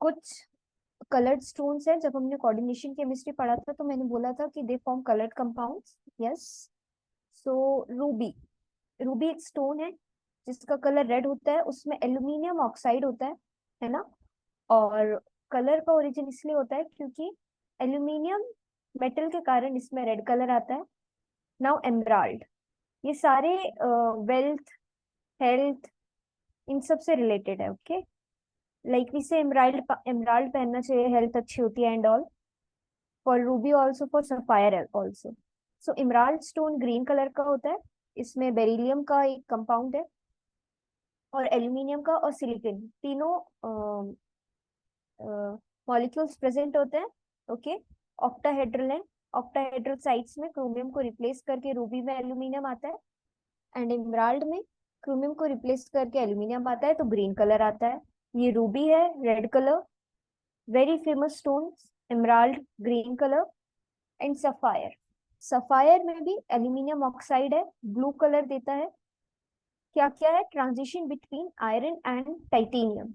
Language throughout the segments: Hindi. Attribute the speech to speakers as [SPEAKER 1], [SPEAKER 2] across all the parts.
[SPEAKER 1] कुछ कलर्ड स्टोन्स हैं। जब हमने कोऑर्डिनेशन केमिस्ट्री पढ़ा था तो मैंने बोला था कि they form coloured compounds. Yes. So Ruby, Ruby एक स्टोन है जिसका कलर रेड होता है, उसमें एल्यूमिनियम ऑक्साइड होता है ना। और कलर का ओरिजिन इसलिए होता है क्योंकि एल्यूमिनियम मेटल के कारण इसमें रेड कलर आता है। नाउ एमराल्ड, ये सारे वेल्थ, हेल्थ, इन सब से रिलेटेड है। ओके, लाइक वी से एमराल्ड, एमराल्ड पहनना चाहिए, हेल्थ अच्छी होती है and all. For Ruby also, for sapphire also. So emerald stone green colour का होता है, इसमें बेरिलियम का एक कंपाउंड है और एल्यूमिनियम का और सिलिकॉन, तीनों मॉलिक्यूल्स प्रेजेंट होते हैं। ओके, ऑक्टाहेड्रल है। ऑक्टाहेड्रल साइड्स में क्रोमियम को रिप्लेस करके रूबी में एल्यूमिनियम आता है, एंड इमराल्ड में क्रोमियम को रिप्लेस करके एल्यूमिनियम आता है तो ग्रीन कलर आता है। ये रूबी है, red colour, very famous stone. Emerald green colour, and sapphire, sapphire में भी एल्यूमिनियम ऑक्साइड है, ब्लू कलर देता है। क्या क्या है, transition between iron and titanium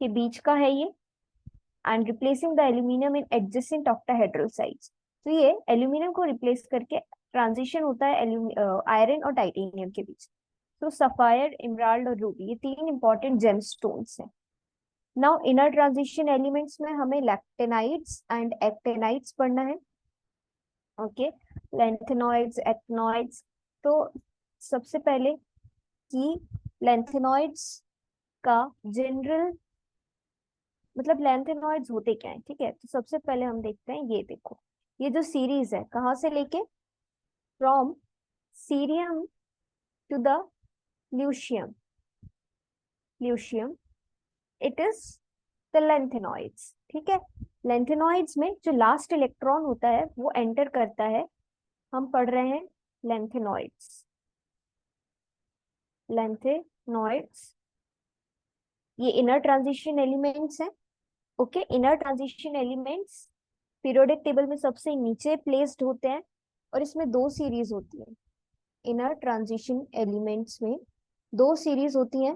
[SPEAKER 1] के बीच का है ये, and replacing the aluminium in adjacent octahedral sides. तो ये एल्यूमिनियम को रिप्लेस करके ट्रांजिशन होता है आयरन और टाइटेनियम के बीच। तो सफायर, इमराल्ड और रूबी, ये तीन इंपॉर्टेंट जेम स्टोन्स हैं। नाउ इनर ट्रांजिशन एलिमेंट्स में हमें लैक्टेनाइड्स एंड एक्टेनाइड्स पढ़ना है। Okay, lanthanoids, actinoids. तो सबसे पहले कि लैंथेनॉइड्स का जनरल मतलब लैंथेनॉइड्स होते क्या है, ठीक है। तो सबसे पहले हम देखते हैं, ये देखो, ये जो सीरीज है कहाँ से लेके, from cerium to the lutetium, lutetium, it is the lanthanoids. ठीक है, लैंथेनॉइड्स में जो लास्ट इलेक्ट्रॉन होता है वो एंटर करता है, हम पढ़ रहे हैं लैंथेनॉइड्स, लैंथेनॉइड्स। ये इनर ट्रांजिशन एलिमेंट्स हैं। Okay, inner transition elements periodic table में सबसे नीचे प्लेस्ड होते हैं, और इसमें दो सीरीज होती है। इनर ट्रांजिशन एलिमेंट्स में दो सीरीज होती हैं।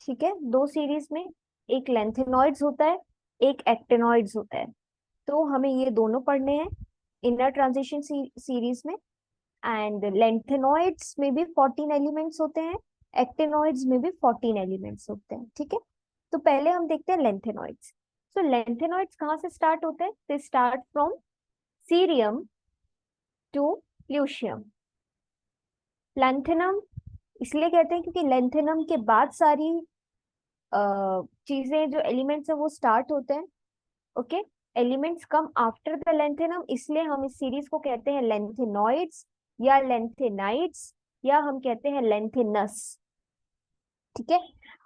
[SPEAKER 1] ठीक है, दो सीरीज में एक लेंथेनॉइड्स होता है, एक एक्टेनॉइड्स होता है। तो हमें ये दोनों पढ़ने हैं इनर ट्रांजिशन सीरीज में। एंड लेंथेनॉइड्स में भी 14 एलिमेंट्स होते हैं, एक्टेनॉइड्स में भी 14 एलिमेंट्स होते हैं। ठीक है, तो पहले हम देखते हैं लेंथेनॉइड्स। सो लेंथेनॉइड्स कहाँ से स्टार्ट होते हैं, they start from cerium to lutetium. Lanthanum इसलिए कहते हैं क्योंकि लेंथेनम के बाद सारी चीजें, जो एलिमेंट्स है वो स्टार्ट होते हैं। Okay, elements come after the lanthanum, इसलिए हम इस सीरीज को कहते हैं लेंथेनॉइड्स या लेंथेनाइड्स, या हम कहते हैं लेंथेनस। ठीक है,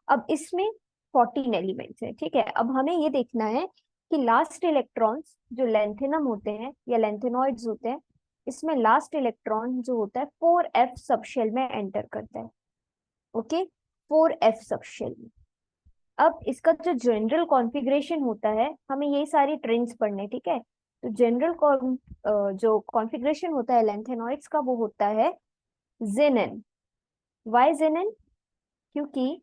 [SPEAKER 1] अब इसमें 14 एलिमेंट्स हैं। ठीक है, अब हमें ये देखना है कि लास्ट इलेक्ट्रॉन्स जो लेंथेनम होते हैं या लेंथेनॉइड्स होते हैं, इसमें लास्ट इलेक्ट्रॉन जो होता है 4f सबशेल में एंटर करता है। ओके, 4f सबशेल में। अब इसका जो जनरल कॉन्फ़िगरेशन होता है, हमें यही सारी ट्रेंड्स पढ़ने, ठीक है। तो जनरल जो कॉन्फ़िगरेशन होता है लेंथेनॉइड्स का, वो होता है जेनन। वाई जेनन, क्योंकि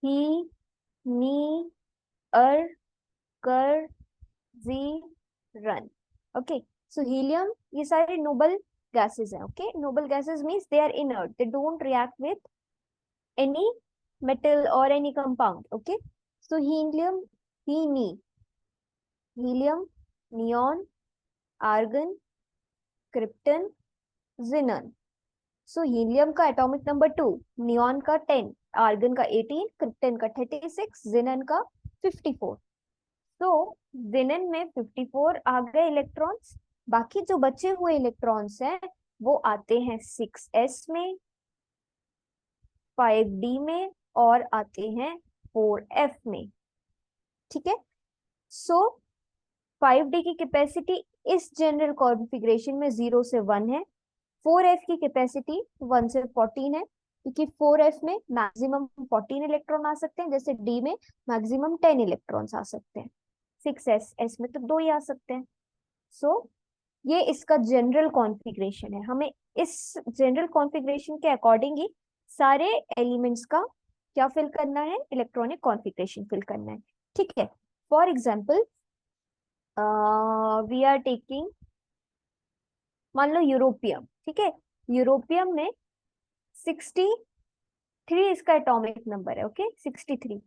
[SPEAKER 1] ही, नी, अर, कर, जी, रन। ओके, सो हीलियम, ये सारे नोबल गैसेस हैं। Okay, noble gases means they are inert, they don't react with any metal or any compound. Okay, so helium, he, ni, helium, neon, argon, krypton, xenon. So helium का एटॉमिक नंबर 2, नियॉन का 10, आर्गन का 18, क्रिप्टन का 36, जेनन का 54। तो जेनन में 54 आ गए इलेक्ट्रॉन्स। बाकी जो बचे हुए इलेक्ट्रॉन्स हैं वो आते हैं 6s में, 5d में, और आते हैं 4f में। ठीक है, सो 5d की कैपेसिटी इस जनरल कॉन्फ़िगरेशन में 0 से 1 है। 4f की कैपेसिटी 1 से 14 है, क्योंकि 4f में मैक्सिमम 14 इलेक्ट्रॉन आ सकते हैं, जैसे d में मैक्सिमम 10 इलेक्ट्रॉन्स आ सकते हैं। 6s में तो 2 ही आ सकते हैं। सो ये इसका जनरल कॉन्फ़िगरेशन है। हमें इस जनरल कॉन्फ़िगरेशन के अकॉर्डिंग ही सारे एलिमेंट्स का क्या फिल करना है, इलेक्ट्रॉनिक कॉन्फ़िगरेशन फिल करना है। ठीक है, for example we are taking, मान लो यूरोपियम, ठीक है, यूरोपियम में 63 इसका एटॉमिक नंबर है, okay 63।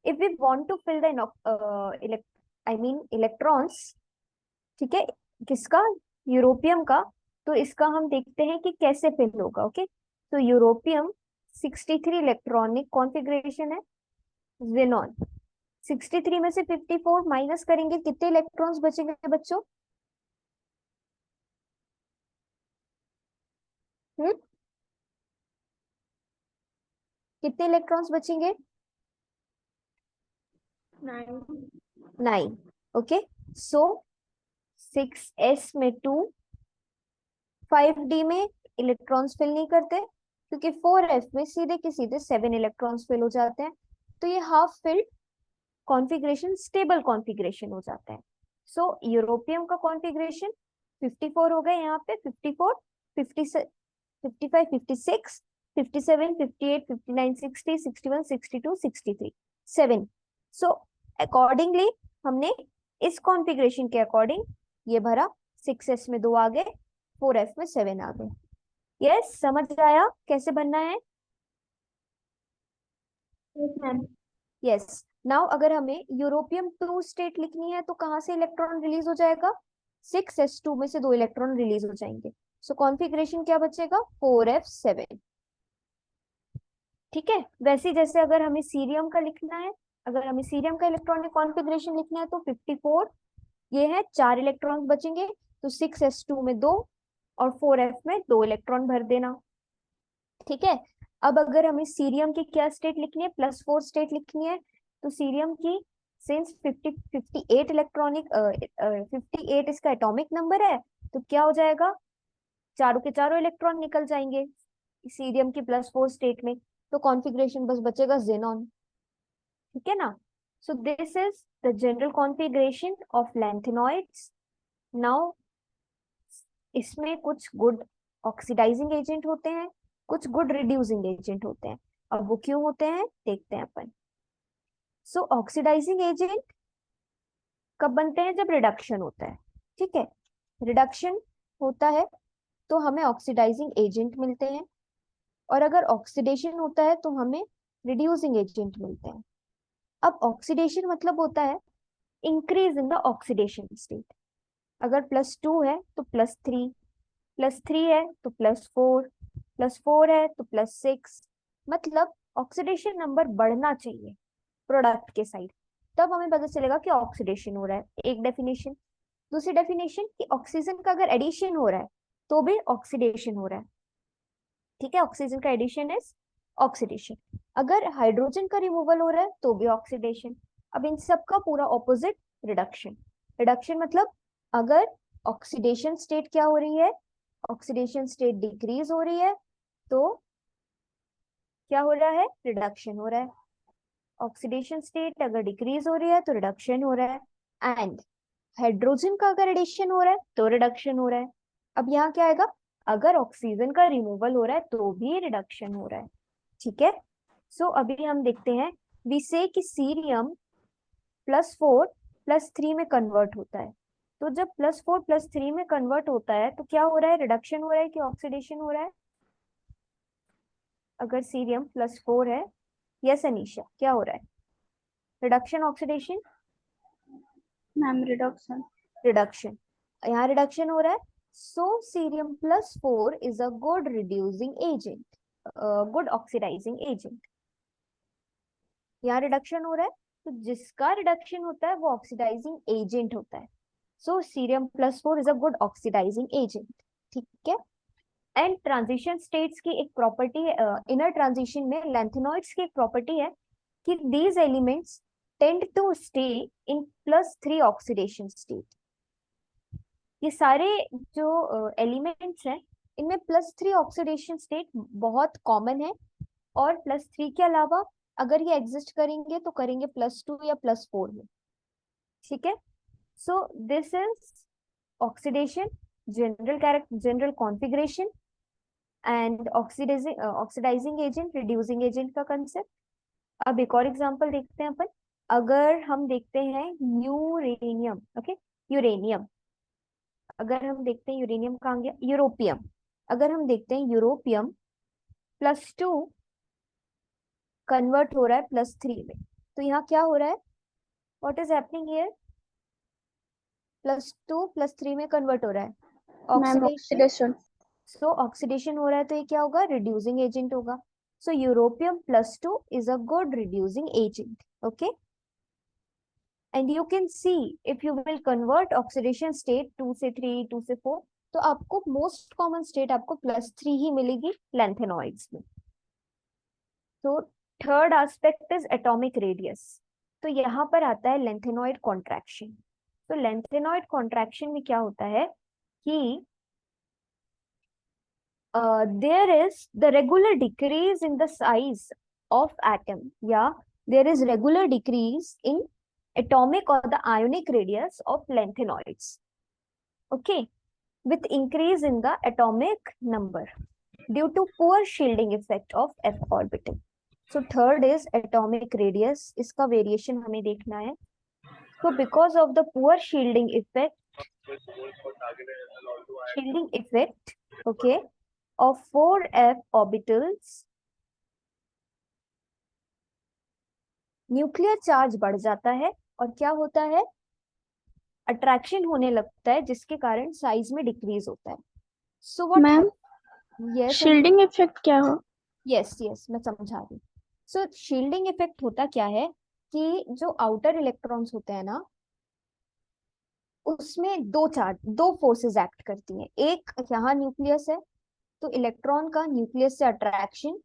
[SPEAKER 1] If we want to fill the electrons, ठीक है, किसका, यूरोपियम का, तो इसका हम देखते हैं कि कैसे फिल होगा। ओके, तो यूरोपियम 63 इलेक्ट्रॉनिक कॉन्फ़िगरेशन है, जेनॉन 63 में से 54 माइनस करेंगे, कितने इलेक्ट्रॉन्स बचेंगे बच्चों? हम्म, कितने इलेक्ट्रॉन्स बचेंगे? 9। ओके, सो 6s में 2, 5d में इलेक्ट्रॉन्स फिल नहीं करते, क्योंकि 4f में सीधे के सीधे 7 इलेक्ट्रॉन्स फिल हो जाते हैं, तो ये half filled configuration stable configuration हो जाता है। सो यूरोपियम का कॉन्फ़िगरेशन 54 हो गए, यहाँ पे 54, 50, 55, 56, 57, 58, 59, 60, 61, 62, 63, 7। सो अकॉर्डिंगली हमने इस कॉन्फ़िगरेशन के अकॉर्डिंग ये भरा, 6s में 2 आ गए, 4f में 7 आ गए। यस, समझ आया कैसे बनना है? यस, नाउ अगर हमें यूरोपियम 2 स्टेट लिखनी है तो कहाँ से इलेक्ट्रॉन रिलीज हो जाएगा? 6s2 में से 2 इलेक्ट्रॉन रिलीज हो जाएंगे, सो कॉन्फ़िगरेशन क्या बचेगा? 4f7। ठीक है, वैसे ही जैसे अगर हमें सीरियम का लिखना है, अगर हमें सीरियम का इलेक्ट्रॉनिक कॉन्फ़िगरेशन लिखना है तो 54 ये है, 4 इलेक्ट्रॉन बचेंगे, तो 6s2 में 2 और 4f में 2 इलेक्ट्रॉन भर देना। ठीक है, अब अगर हमें सीरियम की क्या स्टेट लिखनी है, +4 स्टेट लिखनी है, तो सीरियम की सिंस 58 इलेक्ट्रॉनिक 58 इसका एटॉमिक नंबर है, तो क्या हो जाएगा, चारों के चारों इलेक्ट्रॉन निकल जाएंगे सीरियम की +4 स्टेट में, तो कॉन्फ़िगरेशन बस बचेगा जेनॉन। ठीक है ना? सो this is the general configuration of lanthanoids. Now इसमें कुछ गुड ऑक्सीडाइजिंग एजेंट होते हैं, कुछ गुड रिड्यूसिंग एजेंट होते हैं। अब वो क्यों होते हैं देखते हैं अपन। सो ऑक्सीडाइजिंग एजेंट कब बनते हैं? जब रिडक्शन होता है। ठीक है, रिडक्शन होता है तो हमें ऑक्सीडाइजिंग एजेंट मिलते हैं, और अगर ऑक्सीडेशन होता है तो हमें रिड्यूसिंग एजेंट मिलते हैं। अब ऑक्सीडेशन मतलब होता है increase in the oxidation state. अगर +2 है तो +3, +3 है तो +4, +4 है तो +6, मतलब ऑक्सीडेशन नंबर बढ़ना चाहिए प्रोडक्ट के साइड, तब हमें पता चलेगा कि ऑक्सीडेशन हो रहा है। एक डेफिनेशन। दूसरी डेफिनेशन कि ऑक्सीजन का अगर एडिशन हो रहा है तो भी ऑक्सीडेशन हो रहा है। ठीक है, ऑक्सीजन का एडिशन इज ऑक्सीडेशन। अगर हाइड्रोजन का रिमूवल हो रहा है तो भी ऑक्सीडेशन। अब इन सब का पूरा ऑपोजिट रिडक्शन। रिडक्शन मतलब अगर ऑक्सीडेशन स्टेट क्या हो रही है, ऑक्सीडेशन स्टेट डिक्रीज हो रही है, तो क्या हो रहा है? रिडक्शन हो रहा है। ऑक्सीडेशन स्टेट अगर डिक्रीज हो रही है तो रिडक्शन हो रहा है। एंड हाइड्रोजन का अगर एडिशन हो रहा है तो रिडक्शन हो रहा है। अब यहाँ क्या आएगा? अगर ऑक्सीजन का रिमूवल हो रहा है तो भी रिडक्शन हो रहा है। ठीक है, सो अभी हम देखते हैं। वी से कि सीरियम +4 +3 में कन्वर्ट होता है, तो जब +4 +3 में कन्वर्ट होता है तो क्या हो रहा है? रिडक्शन हो रहा है कि ऑक्सीडेशन हो रहा है? अगर सीरियम +4 है, यस अनीशा, क्या हो रहा है? Reduction oxidation?
[SPEAKER 2] Ma'am reduction.
[SPEAKER 1] Reduction, यहाँ रिडक्शन हो रहा है। So cerium +4 is a good reducing agent, good oxidizing agent. यहाँ रिडक्शन हो रहा है, तो जिसका रिडक्शन होता है वो ऑक्सीडाइजिंग एजेंट होता है। So cerium +4 is a good oxidizing agent. ठीक है, एंड ट्रांजिशन स्टेट्स की एक प्रॉपर्टी है, इनर ट्रांजिशन में लैंथेनॉइड्स की एक प्रॉपर्टी है कि these elements tend to stay in +3 oxidation state. ये सारे जो एलिमेंट्स हैं इनमें +3 ऑक्सीडेशन स्टेट बहुत कॉमन है, और +3 के अलावा अगर ये एग्जिस्ट करेंगे तो करेंगे +2 या +4 में। ठीक है, so this is oxidation, general configuration and oxidising agent, reducing agent का कंसेप्ट। अब एक और एग्जांपल देखते हैं अपन। अगर हम देखते हैं यूरेनियम, ओके, यूरेनियम। अगर हम देखते हैं यूरेनियम कहाँ गया, यूरोपियम। अगर हम देखते हैं यूरोपियम +2 कन्वर्ट हो रहा है +3 में, तो यहाँ क्या हो रहा है, व्हाट इज हैपनिंग हियर, +2 +3 में कन्वर्ट हो रहा है,
[SPEAKER 2] मैम
[SPEAKER 1] ऑक्सीडेशन।
[SPEAKER 2] ऑक्सीडेशन।
[SPEAKER 1] सो ऑक्सीडेशन हो रहा है तो ये क्या होगा, रिड्यूसिंग एजेंट होगा। So europium +2 is a good reducing agent, okay. And you can see if you will convert oxidation state 2 से 3, 2 से 4, तो आपको मोस्ट कॉमन स्टेट आपको +3 ही मिलेगी लैंथेनॉइड्स में। तो third aspect is atomic radius. तो यहाँ पर आता है लेंथेनॉइड कॉन्ट्रैक्शन। तो लेंथेनॉइड कॉन्ट्रैक्शन में क्या होता है कि there is the regular decrease in the size of atom, yeah, there is regular decrease in atomic or the ionic radius of lanthanoids, okay, with increase in the atomic number due to poor shielding effect of f orbital. So third is atomic radius, इसका variation हमें देखना है। So because of the poor shielding effect, okay, of 4f orbitals, nuclear charge बढ़ जाता है और क्या होता है, अट्रैक्शन होने लगता है, जिसके कारण साइज में डिक्रीज होता है। So what
[SPEAKER 2] ma'am
[SPEAKER 1] yes
[SPEAKER 2] shielding effect क्या हो?
[SPEAKER 1] यस यस, मैं समझा रही हूँ। सो शील्डिंग इफेक्ट होता क्या है कि जो आउटर इलेक्ट्रॉन्स होते हैं ना, उसमें दो फोर्सेस एक्ट करती हैं। एक यहाँ न्यूक्लियस है, तो इलेक्ट्रॉन का न्यूक्लियस से अट्रैक्शन,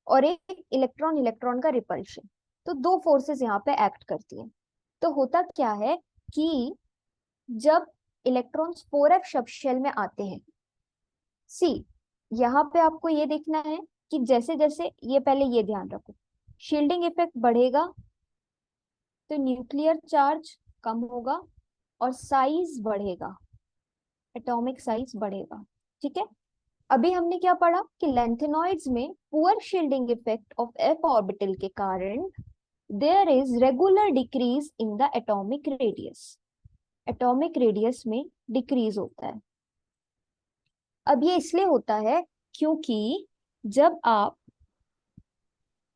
[SPEAKER 1] और एक इलेक्ट्रॉन इलेक्ट्रॉन का रिपल्शन। तो दो फोर्सेस यहाँ पे एक्ट करती हैं। तो होता क्या है कि जब इलेक्ट्रॉन्स 4f सबशेल में आते हैं, सी, यहाँ पे आपको ये देखना है कि जैसे जैसे ये, पहले ये ध्यान रखो, शील्डिंग इफेक्ट बढ़ेगा तो न्यूक्लियर चार्ज कम होगा और साइज बढ़ेगा, एटॉमिक साइज बढ़ेगा, ठीक है। अभी हमने क्या पढ़ा कि लैंथेनॉइड्स में poor shielding effect of f orbital के कारण there is regular decrease in the atomic radius, atomic radius में डिक्रीज होता है। अब ये इसलिए होता है क्योंकि जब आप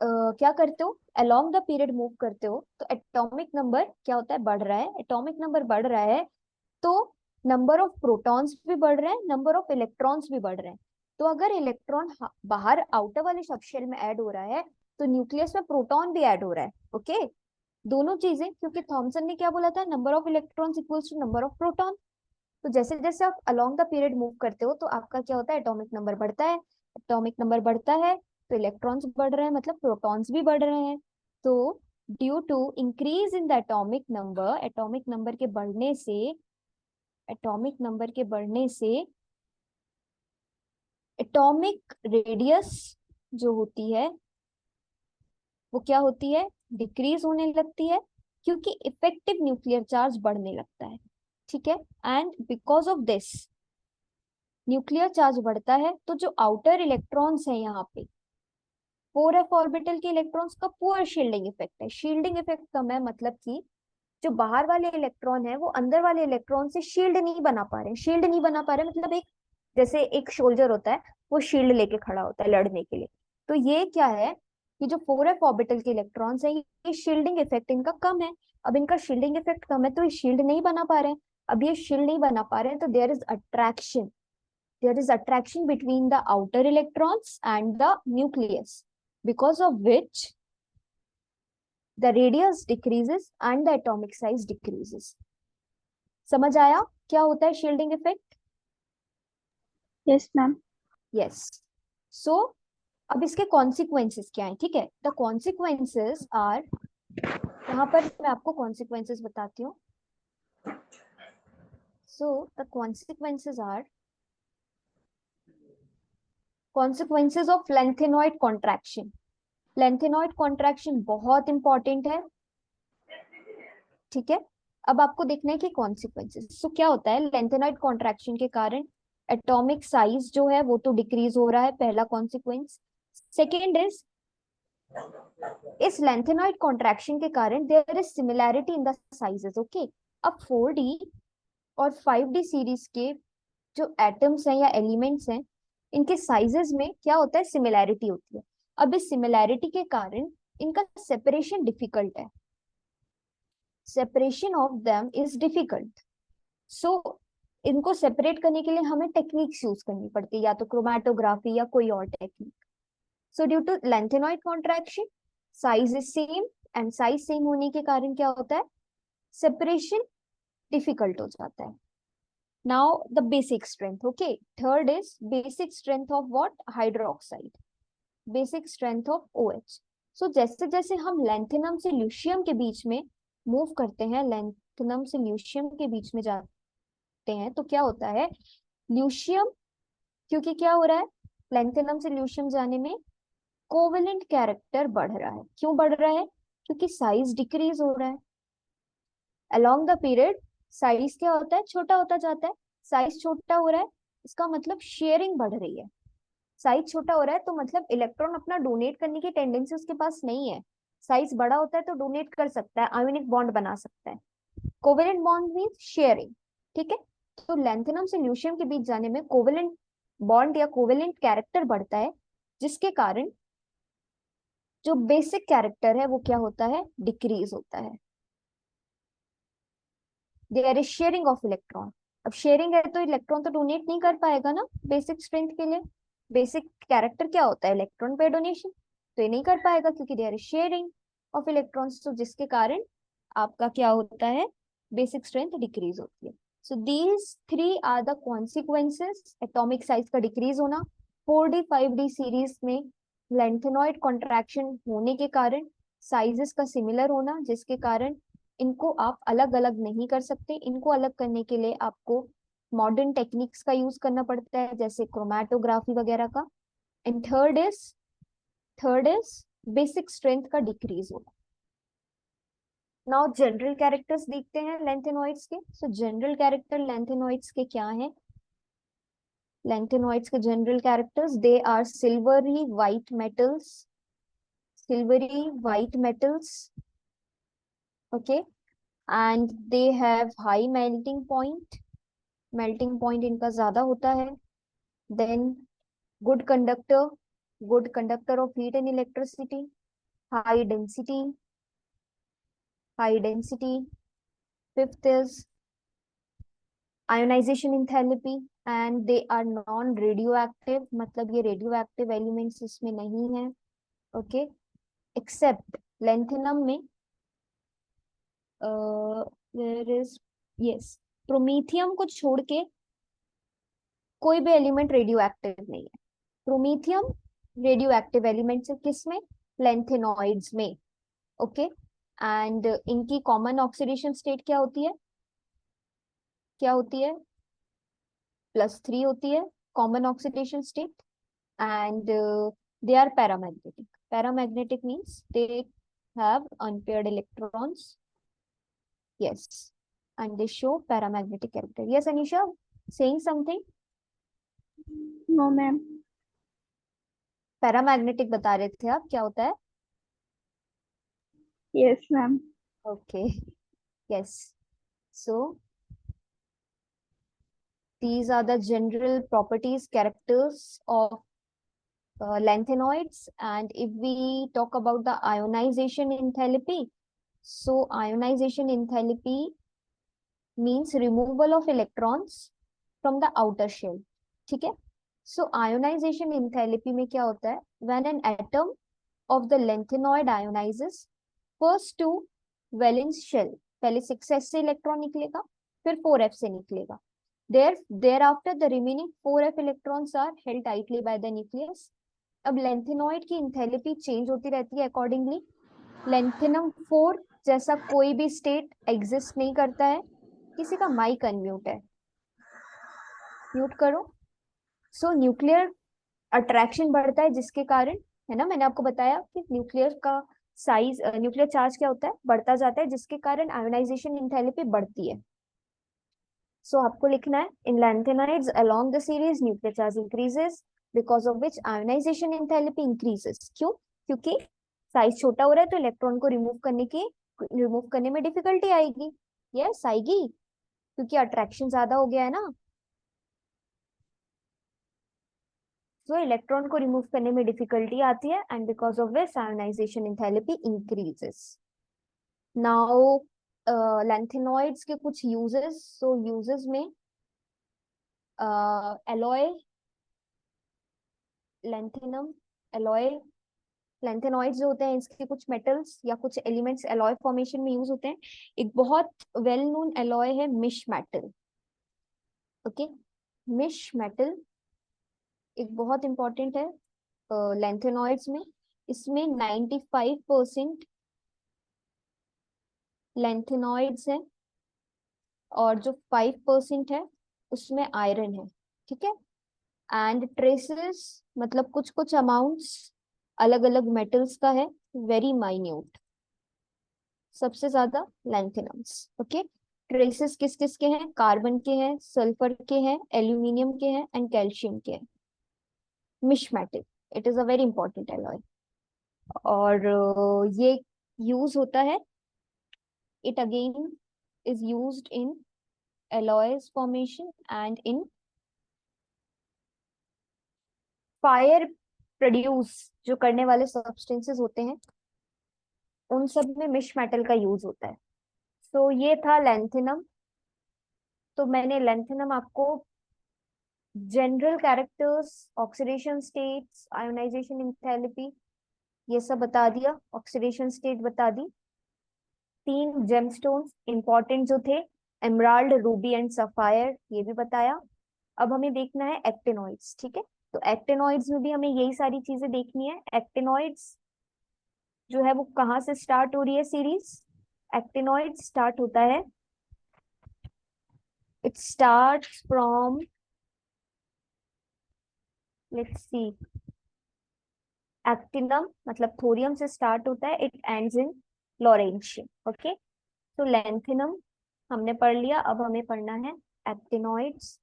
[SPEAKER 1] क्या करते हो, अलोंग द पीरियड मूव करते हो, तो एटॉमिक नंबर क्या होता है, बढ़ रहा है। एटॉमिक नंबर बढ़ रहा है तो नंबर ऑफ प्रोटॉन्स भी बढ़ रहे हैं, नंबर ऑफ इलेक्ट्रॉन्स भी बढ़ रहे हैं। तो अगर इलेक्ट्रॉन बाहर आउटर वाले सबशेल में ऐड हो रहा है, तो न्यूक्लियस में प्रोटॉन भी ऐड हो रहा है, ओके। दोनों चीजें, क्योंकि थॉमसन ने क्या बोला था, number of electrons equals to number of proton. तो जैसे जैसे आप अलोंग द पीरियड मूव करते हो, तो आपका क्या होता है, एटॉमिक नंबर बढ़ता है। एटॉमिक नंबर बढ़ता है तो इलेक्ट्रॉन्स बढ़ रहे हैं, मतलब प्रोटॉन्स भी बढ़ रहे हैं। तो due to increase in the atomic number, atomic number के बढ़ने से एटॉमिक रेडियस जो होती है वो क्या होती है, डिक्रीज होने लगती है, क्योंकि इफेक्टिव न्यूक्लियर चार्ज बढ़ने लगता है, ठीक है। And because of this nuclear charge बढ़ता है, तो जो आउटर इलेक्ट्रॉन्स है यहाँ पे 4f ऑर्बिटल के इलेक्ट्रॉन्स का पुअर शील्डिंग इफेक्ट है। शील्डिंग इफेक्ट कम है, मतलब कि जो बाहर वाले इलेक्ट्रॉन है वो अंदर वाले इलेक्ट्रॉन से शील्ड नहीं बना पा रहे, शील्ड नहीं बना पा रहे, मतलब एक, जैसे एक सोल्जर होता है, वो शील्ड लेके खड़ा होता है लड़ने के लिए। तो ये क्या है कि जो 4f ऑर्बिटल के इलेक्ट्रॉन्स है, ये शील्डिंग इफेक्ट इनका कम है। अब इनका शील्डिंग इफेक्ट कम है तो ये शील्ड नहीं बना पा रहे हैं। अब ये शील्ड नहीं बना पा रहे हैं, तो there is attraction between the outer electrons and the nucleus, because of which the radius decreases and the atomic size decreases. समझ आया क्या होता है shielding effect?
[SPEAKER 2] Yes ma'am.
[SPEAKER 1] Yes. So अब इसके कॉन्सिक्वेंसेस क्या है, ठीक है। द कॉन्सिक्वेंसेस आर, यहाँ पर मैं आपको कॉन्सिक्वेंसेस बताती हूँ। So the consequences are consequences of lanthanoid contraction. Lanthanoid contraction बहुत इंपॉर्टेंट है, ठीक है। अब आपको देखना है कि कॉन्सिक्वेंसेस, सो क्या होता है लेंथेनॉइड कॉन्ट्रैक्शन के कारण एटॉमिक साइज जो है वो तो डिक्रीज हो रहा है, पहला कॉन्सिक्वेंस। सेकेंड इज इस लेंथेनॉइड कॉन्ट्रैक्शन के कारण there is similarity in the sizes. Okay, अब 4D और 5D सीरीज के जो एटम्स हैं या एलिमेंट्स हैं, इनके साइजेस में क्या होता है, सिमिलैरिटी होती है। अब इस सिमिलैरिटी के कारण इनका सेपरेशन डिफिकल्ट है, separation of them is difficult. So इनको सेपरेट करने के लिए हमें टेक्निक्स यूज करनी पड़ती है, या तो क्रोमेटोग्राफी या कोई और technique. So due to lanthanoid contraction size is same, and size same होने के कारण क्या होता है, सेपरेशन डिफिकल्ट हो जाता है। Now the basic strength. Okay, third is basic strength of what, hydroxide, basic strength of OH। सो जैसे जैसे हम लैंथेनम से ल्यूशियम के बीच में मूव करते हैं, लैंथेनम से ल्यूशियम के बीच में जाते हैं, तो क्या होता है, ल्यूशियम, क्योंकि क्या हो रहा है, लैंथेनम से ल्यूशियम जाने में कोवेलेंट कैरेक्टर बढ़ रहा है। क्यों बढ़ रहा है, क्योंकि साइज डिक्रीज हो रहा है अलोंग द पीरियड। साइज क्या होता है, छोटा होता जाता है। साइज छोटा हो रहा है, इसका मतलब शेयरिंग बढ़ रही है। साइज छोटा हो रहा है तो मतलब इलेक्ट्रॉन अपना डोनेट करने की टेंडेंसी उसके पास नहीं है। साइज बड़ा होता है तो डोनेट कर सकता है, आयोनिक बॉन्ड बना सकता है। कोवेलेंट बॉन्ड मींस शेयरिंग, ठीक है। तो लैंथेनम से ल्यूशियम के बीच जाने में कोवेलेंट बॉन्ड या कोवेलेंट कैरेक्टर बढ़ता है, जिसके कारण जो बेसिक कैरेक्टर है वो क्या होता है, डिक्रीज होता है। There is sharing of electron. अब शेयरिंग है तो इलेक्ट्रॉन तो डोनेट नहीं कर पाएगा ना बेसिक स्ट्रेंथ के लिए। बेसिक कैरेक्टर क्या होता है, इलेक्ट्रॉन पे डोनेशन, तो ये नहीं कर पाएगा क्योंकि there is sharing of electrons, तो जिसके कारण आपका क्या होता है, बेसिक स्ट्रेंथ डिक्रीज होती है। So these three are the consequences, atomic size का डिक्रीज होना, 4D 5D सीरीज में लेंथेनॉइड कॉन्ट्रैक्शन होने के कारण साइजेस का सिमिलर होना, जिसके कारण इनको आप अलग अलग नहीं कर सकते। इनको अलग करने के लिए आपको मॉडर्न टेक्निक्स का यूज करना पड़ता है, जैसे क्रोमेटोग्राफी वगैरह का। And third is basic strength का डिक्रीज होना। नाउ जनरल कैरेक्टर्स देखते हैं लेंथेनॉइड्स के। सो जनरल कैरेक्टर लेंथेनॉइड्स के क्या हैं, लेंथेनॉइड्स के general characters, they are silvery white metals, okay, and they have high melting point इनका ज्यादा होता है। Then good conductor, good conductor of heat and electricity, high density, high density. Fifth is ionisation enthalpy, and they are non radioactive, मतलब ये रेडियो एक्टिव एलिमेंट्स इसमें नहीं है, ओके, एक्सेप्ट लेंथेनम में देयर इज, यस, प्रोमीथियम को छोड़ के कोई भी एलिमेंट रेडियो एक्टिव नहीं है। प्रोमीथियम रेडियो एक्टिव एलिमेंट्स है, किसमें, लेंथेनॉइड्स में, ओके। एंड इनकी कॉमन ऑक्सीडेशन स्टेट क्या होती है, क्या होती है, +3 होती है common oxidation state. And they are paramagnetic, paramagnetic means they have unpaired electrons, yes, and they show paramagnetic character. Yes, Anisha, saying something?
[SPEAKER 2] No ma'am.
[SPEAKER 1] Paramagnetic बता रहे थे आप, क्या होता है,
[SPEAKER 2] yes ma'am.
[SPEAKER 1] Okay, yes. So these are the general properties, characters of lanthanoids. And if we talk about the ionization enthalpy, so ionization enthalpy means removal of electrons from the outer shell, ठीक है। So ionization enthalpy में क्या होता है, when an atom of the lanthanoid ionizes, first to valence shell, पहले 6s से इलेक्ट्रॉन निकलेगा, फिर 4f से निकलेगा। Thereafter the remaining 4f electrons are held tightly by the nucleus. अब लेंथेनॉइड की इंथैल्पी चेंज होती रहती है अकॉर्डिंगली। लेंथेनम 4 जैसा कोई भी स्टेट एग्जिस्ट नहीं करता है। किसी का माइक अनम्यूट है, म्यूट करो। सो न्यूक्लियर अट्रैक्शन बढ़ता है, जिसके कारण, है ना, मैंने आपको बताया कि न्यूक्लियर का साइज, न्यूक्लियर चार्ज क्या होता है, बढ़ता जाता है, जिसके कारण आयोनाइजेशन इंथैल्पी बढ़ती है। सो आपको लिखना है, in lanthanides along the series nuclear charge increases, because of which ionisation enthalpy increases. क्यों, क्योंकि साइज छोटा हो रहा है तो इलेक्ट्रॉन को रिमूव करने में डिफिकल्टी आएगी। यस आएगी, क्योंकि अट्रैक्शन ज्यादा हो गया है ना, तो इलेक्ट्रॉन को रिमूव करने में डिफिकल्टी आती है, and because of this ionisation enthalpy increases. Now lanthanoids के कुछ यूजेस, सो यूजेस में एलॉय लैंथेनम एलॉय लैंथेनॉइड्स जो होते हैं इसके कुछ मेटल्स या कुछ एलिमेंट्स एलॉय फॉर्मेशन में यूज होते हैं। एक बहुत वेल नोन एलॉय है मिश मेटल। ओके, मिश मेटल एक बहुत इंपॉर्टेंट है लैंथेनॉइड्स में। इसमें 95% लैंथेनॉइड्स है, और जो 5% है उसमें आयरन है। ठीक है, एंड ट्रेसेस मतलब कुछ कुछ अमाउंट्स अलग अलग मेटल्स का है, वेरी माइन्यूट। सबसे ज्यादा लैंथेनम्स। ओके, ट्रेसेस किस किस के हैं? कार्बन के हैं, सल्फर के हैं, एल्यूमिनियम के हैं, एंड कैल्शियम के हैं। Misch metal, it is a very important alloy. और ये यूज होता है, it again is used in alloys formation and in fire produce जो करने वाले सब्सटेंसेस होते हैं उन सब में मिश मेटल का यूज होता है। सो ये था लैंथेनम। तो मैंने लैंथेनम आपको general characters, oxidation states, ionisation enthalpy ये सब बता दिया, ऑक्सीडेशन स्टेट बता दी। 3 जेमस्टोन्स इंपॉर्टेंट जो थे, एमराल्ड, रूबी एंड सफायर, ये भी बताया। अब हमें देखना है एक्टिनॉइड्स। ठीक है, तो एक्टिनॉइड्स में भी हमें यही सारी चीजें देखनी है। एक्टिनॉइड्स जो है वो कहाँ से स्टार्ट हो रही है सीरीज? एक्टिनॉइड स्टार्ट होता है, it starts from, let's see, actinium मतलब थोरियम से स्टार्ट होता है, it ends in lawrencium. Okay, तो लैंथेनम हमने पढ़ लिया, अब हमें पढ़ना है एक्टिनॉइड्स।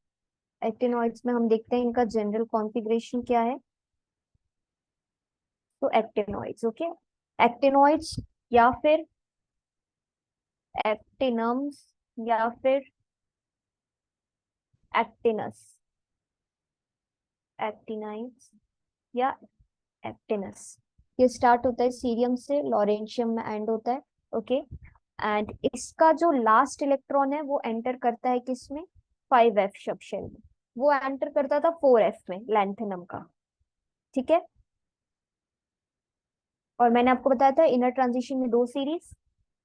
[SPEAKER 1] एक्टिनॉइड्स में हम देखते हैं इनका जनरल कॉन्फ़िगरेशन क्या है। तो एक्टिनॉइड्स, ओके, एक्टिनॉइड्स या फिर एक्टिनम्स या फिर एक्टिनस, एक्टिनाइड्स या एक्टिनस, ये स्टार्ट होता है सीरियम से, लॉरेंशियम में एंड होता है। ओके, एंड इसका जो लास्ट इलेक्ट्रॉन है वो एंटर करता है किसमें? 5f शब शेल में। वो एंटर करता था 4f में लैंथेनम का। ठीक है, और मैंने आपको बताया था इनर ट्रांजिशन में 2 सीरीज,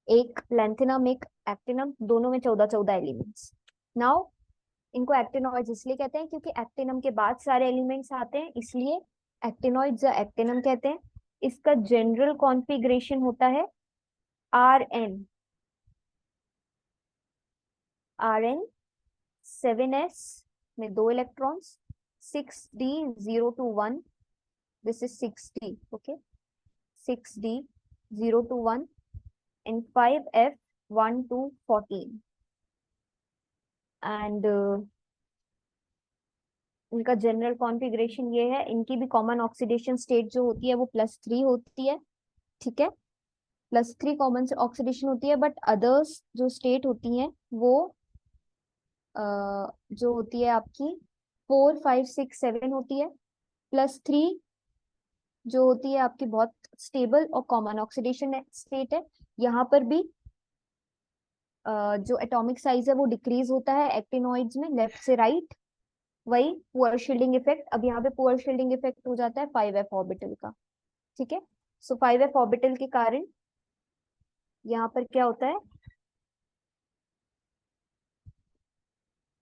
[SPEAKER 1] एक लैंथेनम एक एक्टिनम, दोनों में 14-14 एलिमेंट्स। नाउ इनको एक्टिनॉइड्स इसलिए कहते हैं क्योंकि एक्टिनम के बाद सारे एलिमेंट्स आते हैं, इसलिए एक्टिनॉइड्स या एक्टिनम कहते हैं। इसका जनरल कॉन्फ़िगरेशन होता है Rn, Rn 7s में 2 electrons, 6d0 to 1, this is 6d। Okay, 6d0 to 1 and 5f1 to 14, and इनका जनरल कॉन्फ़िगरेशन ये है। इनकी भी कॉमन ऑक्सीडेशन स्टेट जो होती है वो +3 होती है। ठीक है, +3 कॉमन ऑक्सीडेशन होती है, बट अदर्स जो स्टेट होती हैं वो जो होती है आपकी 4, 5, 6, 7 होती है। +3 जो होती है आपकी बहुत स्टेबल और कॉमन ऑक्सीडेशन स्टेट है। यहाँ पर भी जो एटॉमिक साइज है वो डिक्रीज होता है एक्टिनॉइड्स में लेफ्ट से राइट, वही पुअर शील्डिंग इफेक्ट। अब यहाँ पे पुअर शील्डिंग इफेक्ट हो जाता है 5f ऑर्बिटल का। ठीक है, सो 5f ऑर्बिटल के कारण यहाँ पर क्या होता है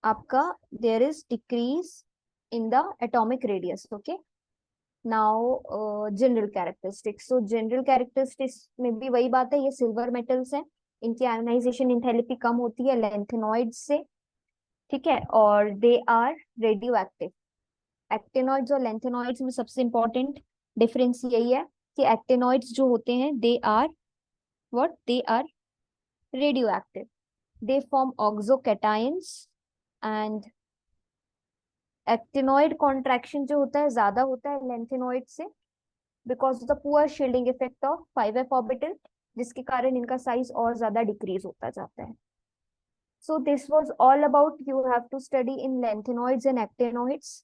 [SPEAKER 1] आपका, there is decrease in the atomic radius. Okay, now general characteristics. So general characteristics में भी वही बात है, ये सिल्वर मेटल्स हैं, इनकी आयोनाइजेशन एंथैल्पी कम होती है लैंथेनॉइड्स से। ठीक है, और they are radio active. Actinoids और लैंथेनॉइड्स में सबसे इंपॉर्टेंट डिफरेंस यही है कि एक्टिनॉइड्स जो होते हैं they are what, they are radio active, they form oxocations, and actinoid contraction जो होता है ज्यादा होता है लेंथेनॉइड से, because of the poor shielding effect of 5f orbital, जिसके कारण इनका साइज और ज्यादा डिक्रीज होता जाता है. So this was all about you have to study in lanthanoids and actinoids.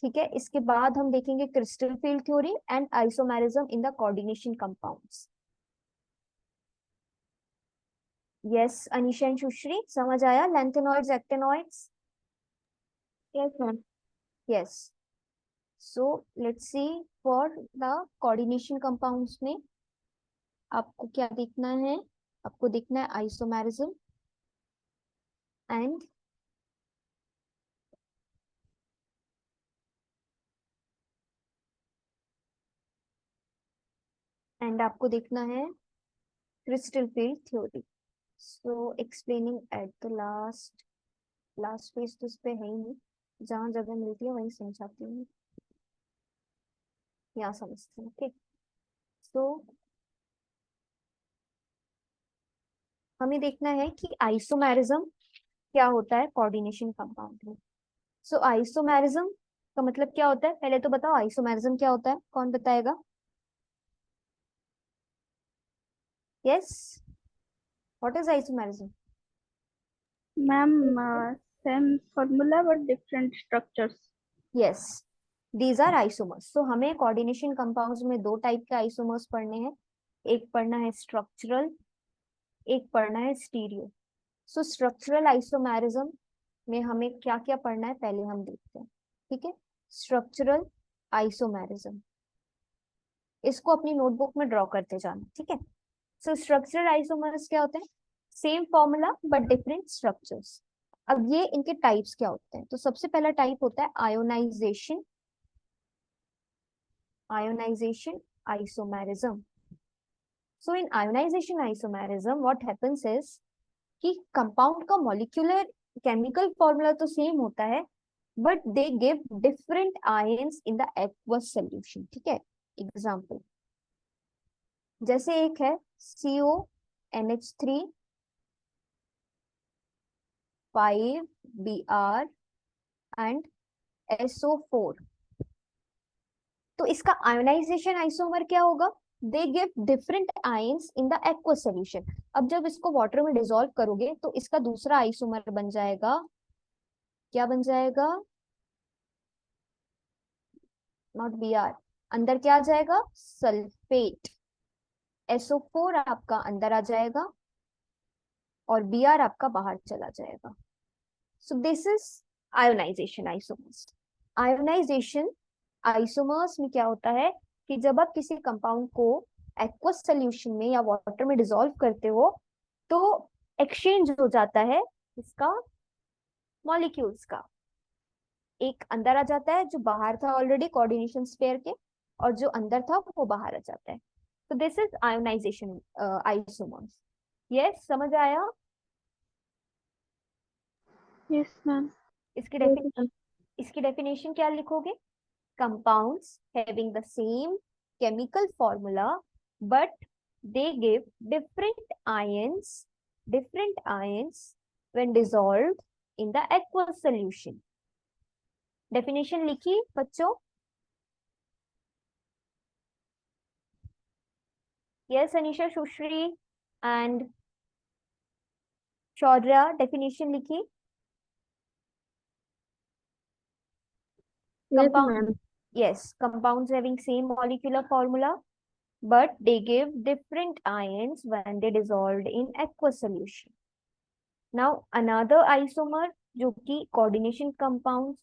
[SPEAKER 1] ठीक है, इसके बाद हम देखेंगे crystal field theory and isomerism in the coordination compounds. Yes Anisha and Sushri, समझ आया lanthanoids actinoids?
[SPEAKER 2] Yes ma'am.
[SPEAKER 1] Yes. So let's see for the coordination compounds में आपको क्या देखना है? आपको देखना है आइसोमेरिज्म एंड आपको देखना है crystal field theory. So explaining at the last page तो इस पे है ही नहीं, जहाँ जगह मिलती है वहीं समझाती हूँ, यहाँ समझते हैं. ओके, सो हमें देखना है कि आइसोमेरिज्म क्या होता है कोऑर्डिनेशन कंपाउंड में. सो आइसोमेरिज्म का मतलब क्या होता है, पहले तो बताओ आइसोमेरिज्म क्या होता है, कौन बताएगा? Yes, what is isomerism?
[SPEAKER 2] Ma'am same formula but different structures.
[SPEAKER 1] Yes, these are isomers. So हमें कोऑर्डिनेशन कंपाउंड्स में दो टाइप के आइसोमर्स पढ़ने हैं. एक पढ़ना है स्ट्रक्चरल, एक पढ़ना है स्टीरियो. सो स्ट्रक्चरल आइसोमेरिज्म में हमें क्या क्या पढ़ना है पहले हम देखते हैं. ठीक है, स्ट्रक्चरल आइसोमेरिज्म, इसको अपनी नोटबुक में ड्रॉ करते जाना. ठीक है, सो स्ट्रक्चरल आइसोमर्स क्या होते हैं? Same formula but different structures. अब ये इनके टाइप्स क्या होते हैं? तो सबसे पहला टाइप होता है ionisation. Ionisation isomerism. So in ionisation isomerism what happens is कि कंपाउंड का मॉलिक्यूलर केमिकल फॉर्मूला तो सेम होता है, but they give different ions in the aqueous solution. ठीक है, एग्जांपल जैसे एक है CONH3 5Br एंड SO4. तो इसका आयोनाइजेशन आइसोमर क्या होगा? दे give different ions in the aqueous solution. अब जब इसको वाटर में डिसॉल्व करोगे तो इसका दूसरा आइसोमर बन जाएगा, क्या बन जाएगा? नॉट Br, अंदर क्या आ जाएगा? सल्फेट. SO4 आपका अंदर आ जाएगा और Br आपका बाहर चला जाएगा. So this is ionisation isomers. Ionisation isomers में क्या होता है कि जब आप किसी कंपाउंड को एक्वस सॉल्यूशन में या वाटर में डिसॉल्व करते हो तो एक्सचेंज हो जाता है इसका मॉलिक्यूल्स का. एक अंदर आ जाता है जो बाहर था ऑलरेडी कोऑर्डिनेशन स्फीयर के, और जो अंदर था वो बाहर आ जाता है. तो this is ionisation isomers. Yes, समझ आया?
[SPEAKER 2] Yes ma'am.
[SPEAKER 1] इसकी डेफिनेशन क्या लिखोगे? compounds having the same chemical formula but they give different ions when dissolved in the aqueous solution. definition लिखी बच्चों? yes Anisha, Sushri and Shaurya, definition लिखी?
[SPEAKER 2] Yes
[SPEAKER 1] compound,
[SPEAKER 2] ma'am.
[SPEAKER 1] yes, compounds having same molecular formula but they give different ions when they dissolved in aqueous solution. now another isomer जो कि coordination compounds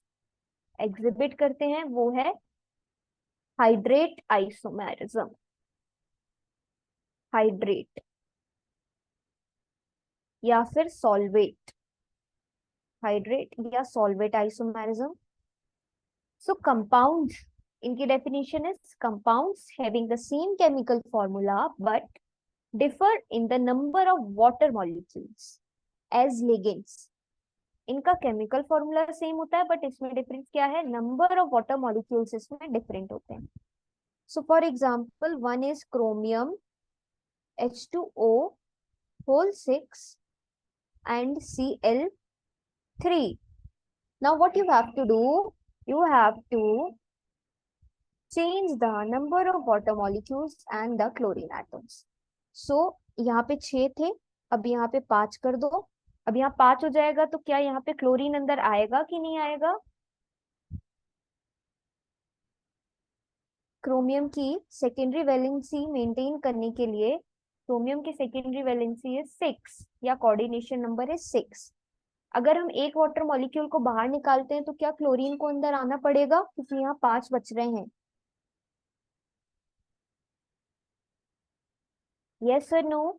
[SPEAKER 1] एग्जिबिट करते हैं वो है हाइड्रेट आइसोमेरिज्म. हाइड्रेट या फिर सॉल्वेट, हाइड्रेट या सॉल्वेट आइसोमेरिज्म. सो कंपाउंड, इनकी definition is compounds having the same chemical formula but differ in the number of water molecules as ligands. इनका केमिकल फॉर्मूला सेम होता है बट इसमें डिफरेंस क्या है? नंबर ऑफ वाटर मॉलिक्यूल्स इसमें डिफरेंट होते हैं. So for example one is chromium H2O whole 6 and Cl3. Now what you have to do, you have to change the number of water molecules and the chlorine atoms. So यहाँ पे 6 थे, अब यहाँ पे 5 कर दो। अब यहाँ 5 हो जाएगा तो क्या यहाँ पे क्लोरीन अंदर आएगा कि नहीं आएगा? क्रोमियम की सेकेंडरी वैलेंसी मेंटेन करने के लिए, क्रोमियम की सेकेंडरी वैलेंसी है 6 या कोऑर्डिनेशन नंबर है 6। अगर हम एक वाटर मॉलिक्यूल को बाहर निकालते हैं तो क्या क्लोरीन को अंदर आना पड़ेगा, क्योंकि यहाँ 5 बच रहे हैं? यस और no?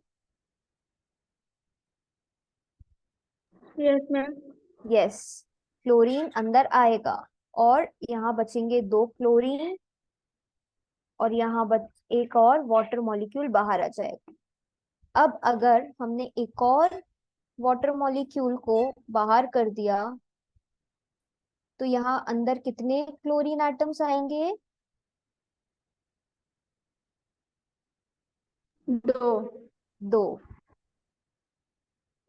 [SPEAKER 2] Yes ma'am.
[SPEAKER 1] Yes, chlorine अंदर आएगा और यहाँ बचेंगे 2 क्लोरीन और यहाँ एक और वाटर मॉलिक्यूल बाहर आ जाएगा। अब अगर हमने एक और वाटर मॉलिक्यूल को बाहर कर दिया तो यहाँ अंदर कितने क्लोरीन एटम्स आएंगे?
[SPEAKER 2] 2।
[SPEAKER 1] 2।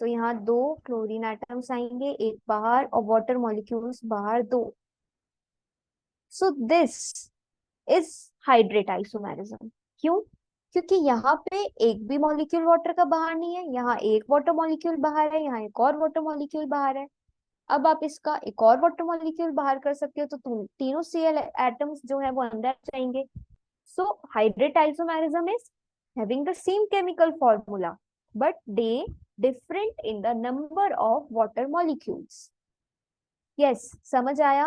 [SPEAKER 1] तो यहाँ 2 क्लोरीन एटम्स आएंगे, एक बाहर और वाटर मॉलिक्यूल्स बाहर 2। सो दिस इज हाइड्रेट आइसोमेरिज्म। क्यों? क्योंकि यहाँ पे एक भी मॉलिक्यूल वाटर का बाहर नहीं है, यहाँ एक वाटर मॉलिक्यूल बाहर है, यहाँ एक और वाटर मॉलिक्यूल बाहर है। अब आप इसका एक और वाटर मॉलिक्यूल बाहर कर सकते हो तो तीनों Cl एटम्स जो है वो अंदर जाएंगे। So hydrate isomerism is having the same chemical formula but they different in the number of water molecules. Yes, समझ आया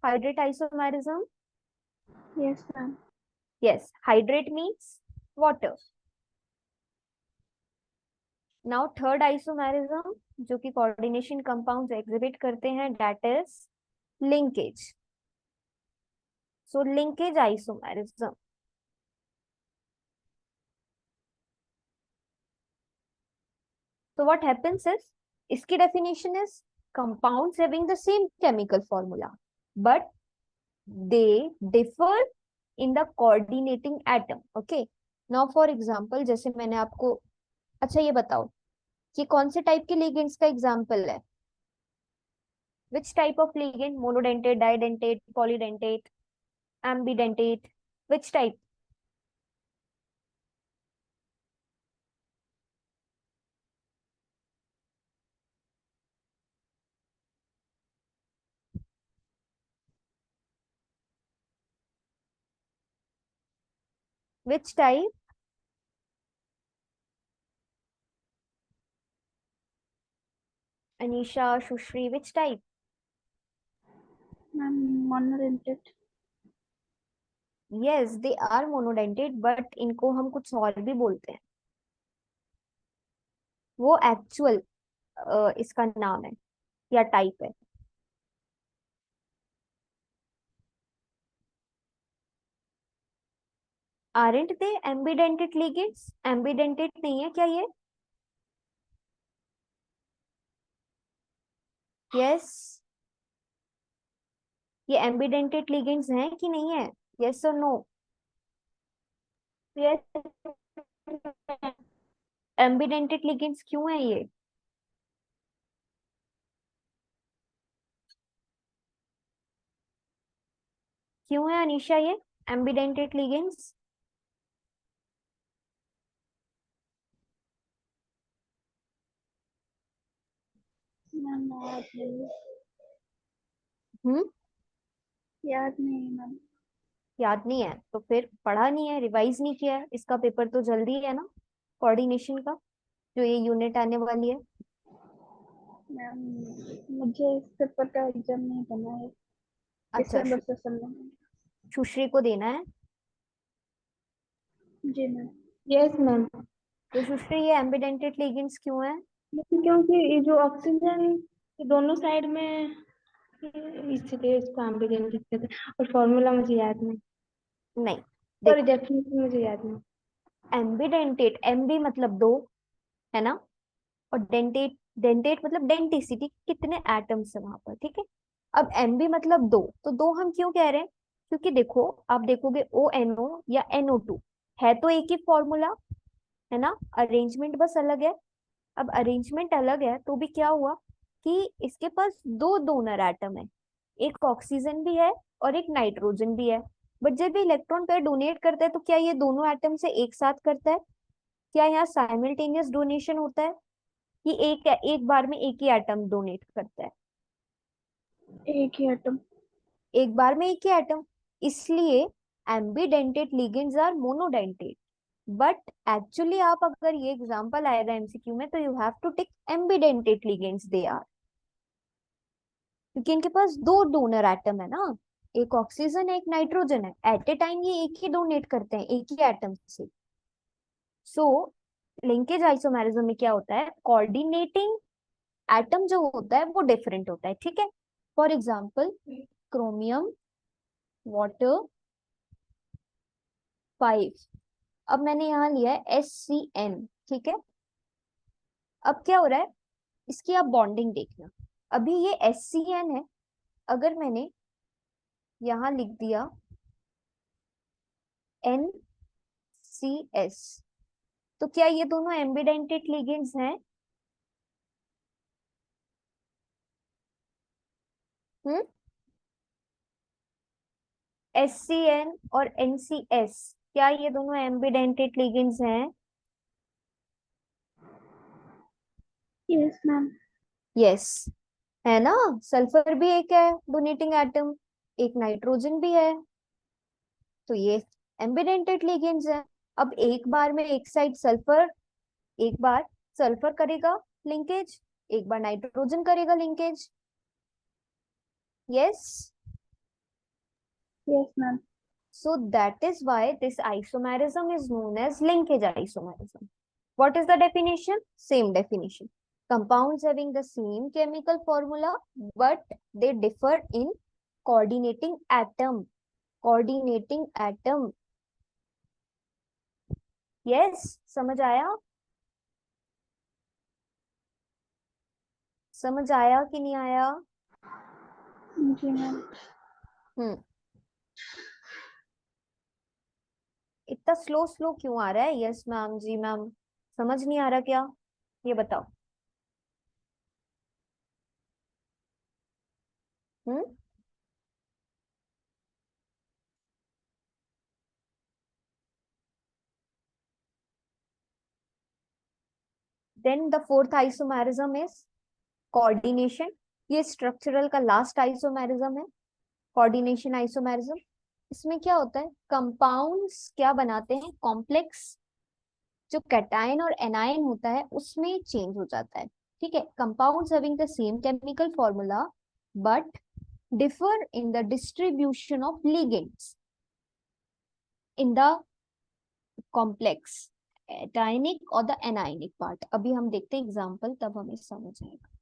[SPEAKER 1] hydrate isomerism?
[SPEAKER 2] Yes ma'am.
[SPEAKER 1] Yes, hydrate means water. Now third isomerism जो कि coordination compounds exhibit करते हैं, that is linkage. So linkage isomerism. So what happens is, इसकी definition is compounds having the same chemical formula but they differ in the coordinating atom. Okay, now for example जैसे मैंने आपको, अच्छा ये बताओ कि कौन से टाइप के लिगेंड्स का एग्जांपल है? Which type of ligand? Monodentate, didentate, polydentate, ambidentate? Which type? Which type? Anisha, Shushri, which type?
[SPEAKER 2] Ma'am monodentate.
[SPEAKER 1] Yes, they are monodentate, but इनको हम कुछ और भी बोलते हैं। वो एक्चुअल इसका नाम है या टाइप है। Aren't they ambidentate ligands? Ambidentate नहीं है क्या ये? Yes, ये ambidentate ligands हैं कि नहीं है? Yes or no?
[SPEAKER 2] Yes.
[SPEAKER 1] Ambidentate ligands क्यों है ये? क्यों है अनीशा ये ambidentate ligands?
[SPEAKER 2] मैम याद नहीं।
[SPEAKER 1] हम्म,
[SPEAKER 2] याद नहीं मैम।
[SPEAKER 1] याद नहीं है तो फिर पढ़ा नहीं है, रिवाइज नहीं किया है। इसका पेपर तो जल्दी है ना, कोऑर्डिनेशन का, जो ये यूनिट आने वाली है।
[SPEAKER 2] मैम मुझे इससे पता एग्जाम नहीं देना है
[SPEAKER 1] अच्छा,
[SPEAKER 2] दिसंबर सेशन में।
[SPEAKER 1] सुश्री को देना है।
[SPEAKER 2] जी मैम। Yes ma'am.
[SPEAKER 1] तो सुश्री ये एम्बिडेंटेड लिगेंड्स क्यों है?
[SPEAKER 2] क्योंकि ये जो ऑक्सीजन दोनों साइड में, इसलिए इसको एम्बिडेंटेड कहते हैं। और फॉर्मूला मुझे याद नहीं।
[SPEAKER 1] नहीं,
[SPEAKER 2] सॉरी,
[SPEAKER 1] देखो
[SPEAKER 2] डेफिनेशन मुझे याद नहीं।
[SPEAKER 1] एम्बिडेंटेट, एम्बी मतलब दो, है ना, और डेंटेट, डेंटेट मतलब डेंटिसिटी, कितने एटम्स है वहां पर, ठीक है। अब एमबी मतलब दो, तो दो हम क्यों कह रहे हैं? क्योंकि देखो आप देखोगे ओ एन ओ या NO2 है तो एक ही फॉर्मूला, है ना, अरेंजमेंट बस अलग है। अब अरेंजमेंट अलग है तो भी क्या हुआ कि इसके पास दो डोनर एटम है, एक ऑक्सीजन भी है और एक नाइट्रोजन भी है। बट जब ये इलेक्ट्रॉन पेयर डोनेट करता है तो क्या ये दोनों एटम से एक साथ करता है? क्या यहाँ साइमल्टेनियस डोनेशन होता है कि एक बार में एक ही एटम डोनेट करता है?
[SPEAKER 2] एक ही एटम।
[SPEAKER 1] एक बार में एक ही एटम। इसलिए ambidentate ligands are monodentate. But actually आप अगर ये एग्जांपल आएगा एमसीक्यू में तो you have to tick ambidentate ligands they are, क्योंकि इनके पास दो डोनर एटम है ना, एक ऑक्सीजन है एक नाइट्रोजन है, एट ए टाइम ये एक ही डोनेट करते हैं एक ही एटम से। सो लिंकेज आइसोमेरिज्म में क्या होता है, कोऑर्डिनेटिंग एटम जो होता है वो डिफरेंट होता है, ठीक है। फॉर एग्जाम्पल क्रोमियम वाटर 5, अब मैंने यहाँ लिया है SCN, ठीक है। अब क्या हो रहा है, इसकी आप बॉन्डिंग देखना। अभी ये SCN है, अगर मैंने यहाँ लिख दिया NCS, तो क्या ये दोनों एम्बिडेंटेड लिगेंड्स हैं? हम्म, SCN और NCS, क्या ये दोनों एम्बिडेंटेड लिगेंड्स हैं?
[SPEAKER 2] Yes ma'am.
[SPEAKER 1] यस, है ना। सल्फर भी एक है डोनेटिंग एटम, एक नाइट्रोजन भी है, तो ये एम्बिडेंटेड लिगेंड्स है। अब एक बार में एक साइड सल्फर, एक बार सल्फर करेगा लिंकेज, एक बार नाइट्रोजन करेगा linkage. Yes,
[SPEAKER 2] yes ma'am.
[SPEAKER 1] so that is why this isomerism is known as linkage isomerism. What is the definition? Same definition. Compounds having the same chemical formula but they differ in coordinating atom. Coordinating atom. Yes, समझ आया? समझ आया कि नहीं आया?
[SPEAKER 2] जी मैम।
[SPEAKER 1] हम्म, इतना स्लो स्लो क्यों आ रहा है? यस मैम, जी मैम, समझ नहीं आ रहा क्या? ये बताओ। Hmm, then the fourth isomerism is coordination. ये स्ट्रक्चरल का लास्ट आइसोमेरिज्म है, कोऑर्डिनेशन आइसोमेरिज्म। इसमें क्या होता है, कंपाउंड्स क्या बनाते हैं, कॉम्प्लेक्स जो कैटायन और एनायन होता है उसमें चेंज हो जाता है, ठीक है। Compounds having the same chemical formula but differ in the distribution of ligands in the complex cationic और द एनायनिक पार्ट। अभी हम देखते हैं एग्जांपल, तब हमें समझ आएगा।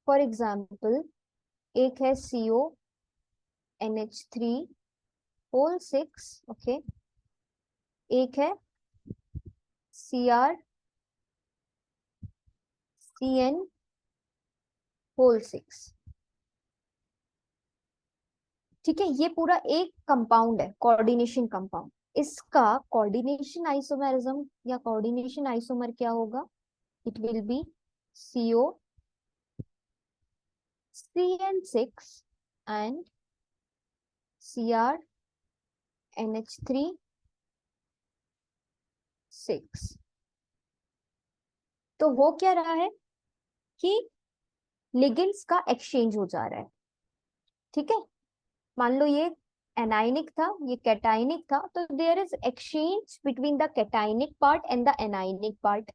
[SPEAKER 1] फॉर एग्जांपल एक है CONH3 6, ओके। एक है CrCN6, ठीक है। ये पूरा एक कंपाउंड है, कोऑर्डिनेशन कंपाउंड। इसका कोऑर्डिनेशन आइसोमेरिज्म या कोऑर्डिनेशन आइसोमर क्या होगा, it will be COCN6 and CrNH3 6। तो हो क्या रहा है कि लिगेंड्स का एक्सचेंज हो जा रहा है, ठीक है। मान लो ये एनायनिक था, ये कैटायनिक था, तो there is exchange between the cationic part and the anionic part.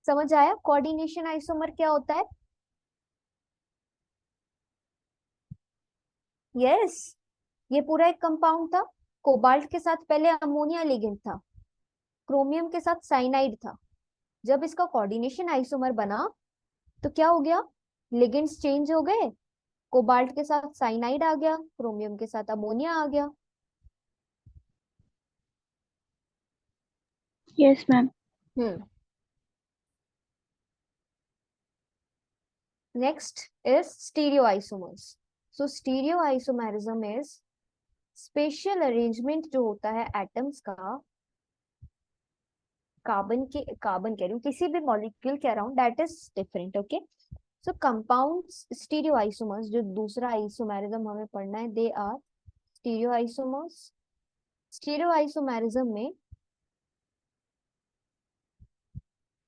[SPEAKER 1] समझ आया कोऑर्डिनेशन आइसोमर क्या होता है? यस, ये पूरा एक कंपाउंड था। कोबाल्ट के साथ पहले अमोनिया लिगेंड था, क्रोमियम के साथ साइनाइड था। जब इसका कोऑर्डिनेशन आइसोमर बना तो क्या हो गया, लिगेंड्स चेंज हो गए, कोबाल्ट के साथ साइनाइड आ गया, क्रोमियम के साथ अमोनिया आ गया।
[SPEAKER 2] Yes ma'am.
[SPEAKER 1] Hmm, next is stereoisomers. So stereoisomerism is special arrangement जो होता है एटम्स का कार्बन कह रही हूँ, किसी भी मॉलिक्यूल के around, that is different, okay. So compounds stereoisomers, जो दूसरा आइसोमेरिज्म हमें पढ़ना है, दे आर स्टीरियोआइसोमर्स, स्टीरियोआइसोमेरिज्म में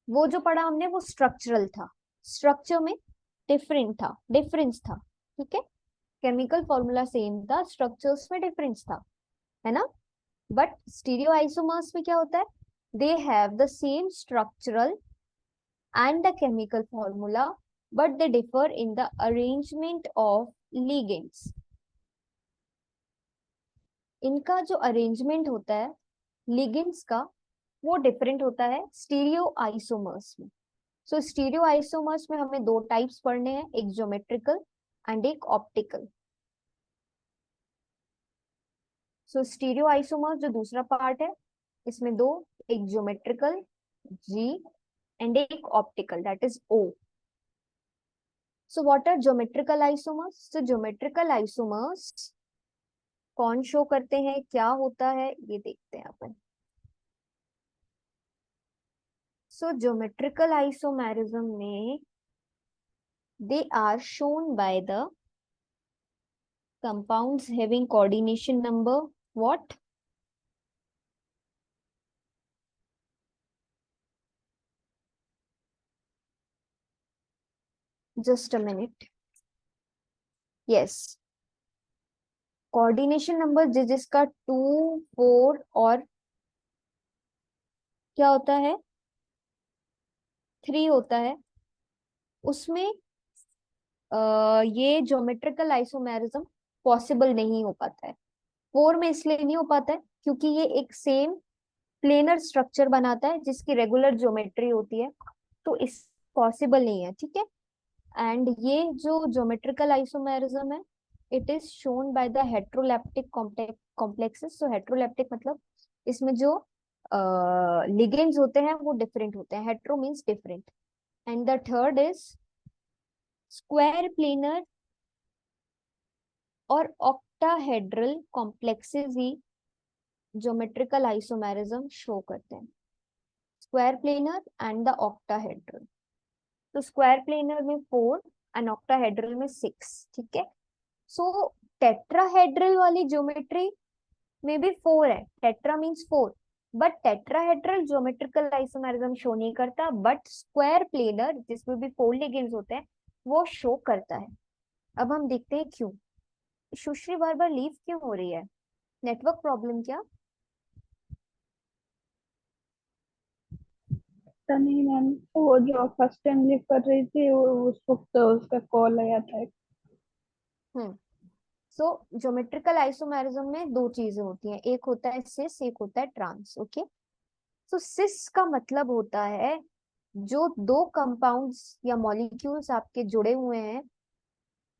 [SPEAKER 1] वो जो पढ़ा हमने वो स्ट्रक्चरल था, स्ट्रक्चर में डिफरेंस था, ठीक है। केमिकल फॉर्मूला सेम था, स्ट्रक्चर्स में डिफरेंस था, है ना। बट स्टीरियोआइसोमर्स में क्या होता है, they have the same structural and the chemical formula, but they differ in the arrangement of ligands. इनका जो अरेंजमेंट होता है लिगेंड्स का वो डिफरेंट होता है स्टीरियो आइसोमर्स में। सो स्टीरियो आइसोमर्स में हमें दो टाइप्स पढ़ने हैं, एक ज्योमेट्रिकल एंड एक ऑप्टिकल। सो स्टीरियो आइसोमर्स जो दूसरा पार्ट है इसमें दो, एक ज्योमेट्रिकल जी एंड एक optical that is O. So what are geometrical isomers? So geometrical isomers कौन शो करते हैं, क्या होता है ये देखते हैं अपन। So geometrical isomerism में they are shown by the compounds having coordination number what? Just a minute. Yes. Coordination number जिसका 2, 4 और क्या होता है 3 होता है, उसमें ये ज्योमेट्रिकल आइसोमेरिज्म पॉसिबल नहीं हो पाता है। 4 में इसलिए नहीं हो पाता है क्योंकि ये एक सेम प्लेनर स्ट्रक्चर बनाता है जिसकी रेगुलर ज्योमेट्री होती है, तो इस पॉसिबल नहीं है, ठीक है। एंड ये जो ज्योमेट्रिकल आइसोमेरिज्म है it is shown by the heteroleptic complexes. So heteroleptic मतलब इसमें जो लिगेंड्स होते हैं वो डिफरेंट होते हैं, hetero means different. And the third is square planar और ऑक्टाहेड्रल कॉम्प्लेक्सेस ही ज्योमेट्रिकल आइसोमेरिज्म शो करते हैं, square planar and the octahedral. तो स्क्वायर प्लेनर में 4 एंड ऑक्टाहेड्रल में 6, ठीक है। सो टेट्राहेड्रल वाली ज्योमेट्री में भी 4 है, tetra means 4, but tetrahedral geometrical isomerism show नहीं करता, बट स्क्वायर प्लेनर जिसमें भी 4 लिगेंड्स होते हैं वो शो करता है। अब हम देखते हैं क्यों सुश्री बार बार लीव क्यों हो रही है, नेटवर्क प्रॉब्लम क्या?
[SPEAKER 2] पता नहीं मैम, वो जो फर्स्ट टाइम लिव कर रही थी वो उस वक्त उसका कॉल आया था।
[SPEAKER 1] सो ज्योमेट्रिकल आइसोमेरिज्म में दो चीजें होती हैं, एक होता है सिस, एक होता है ट्रांस, ओके। सो सिस का मतलब होता है जो दो कंपाउंड्स या मॉलिक्यूल्स आपके जुड़े हुए हैं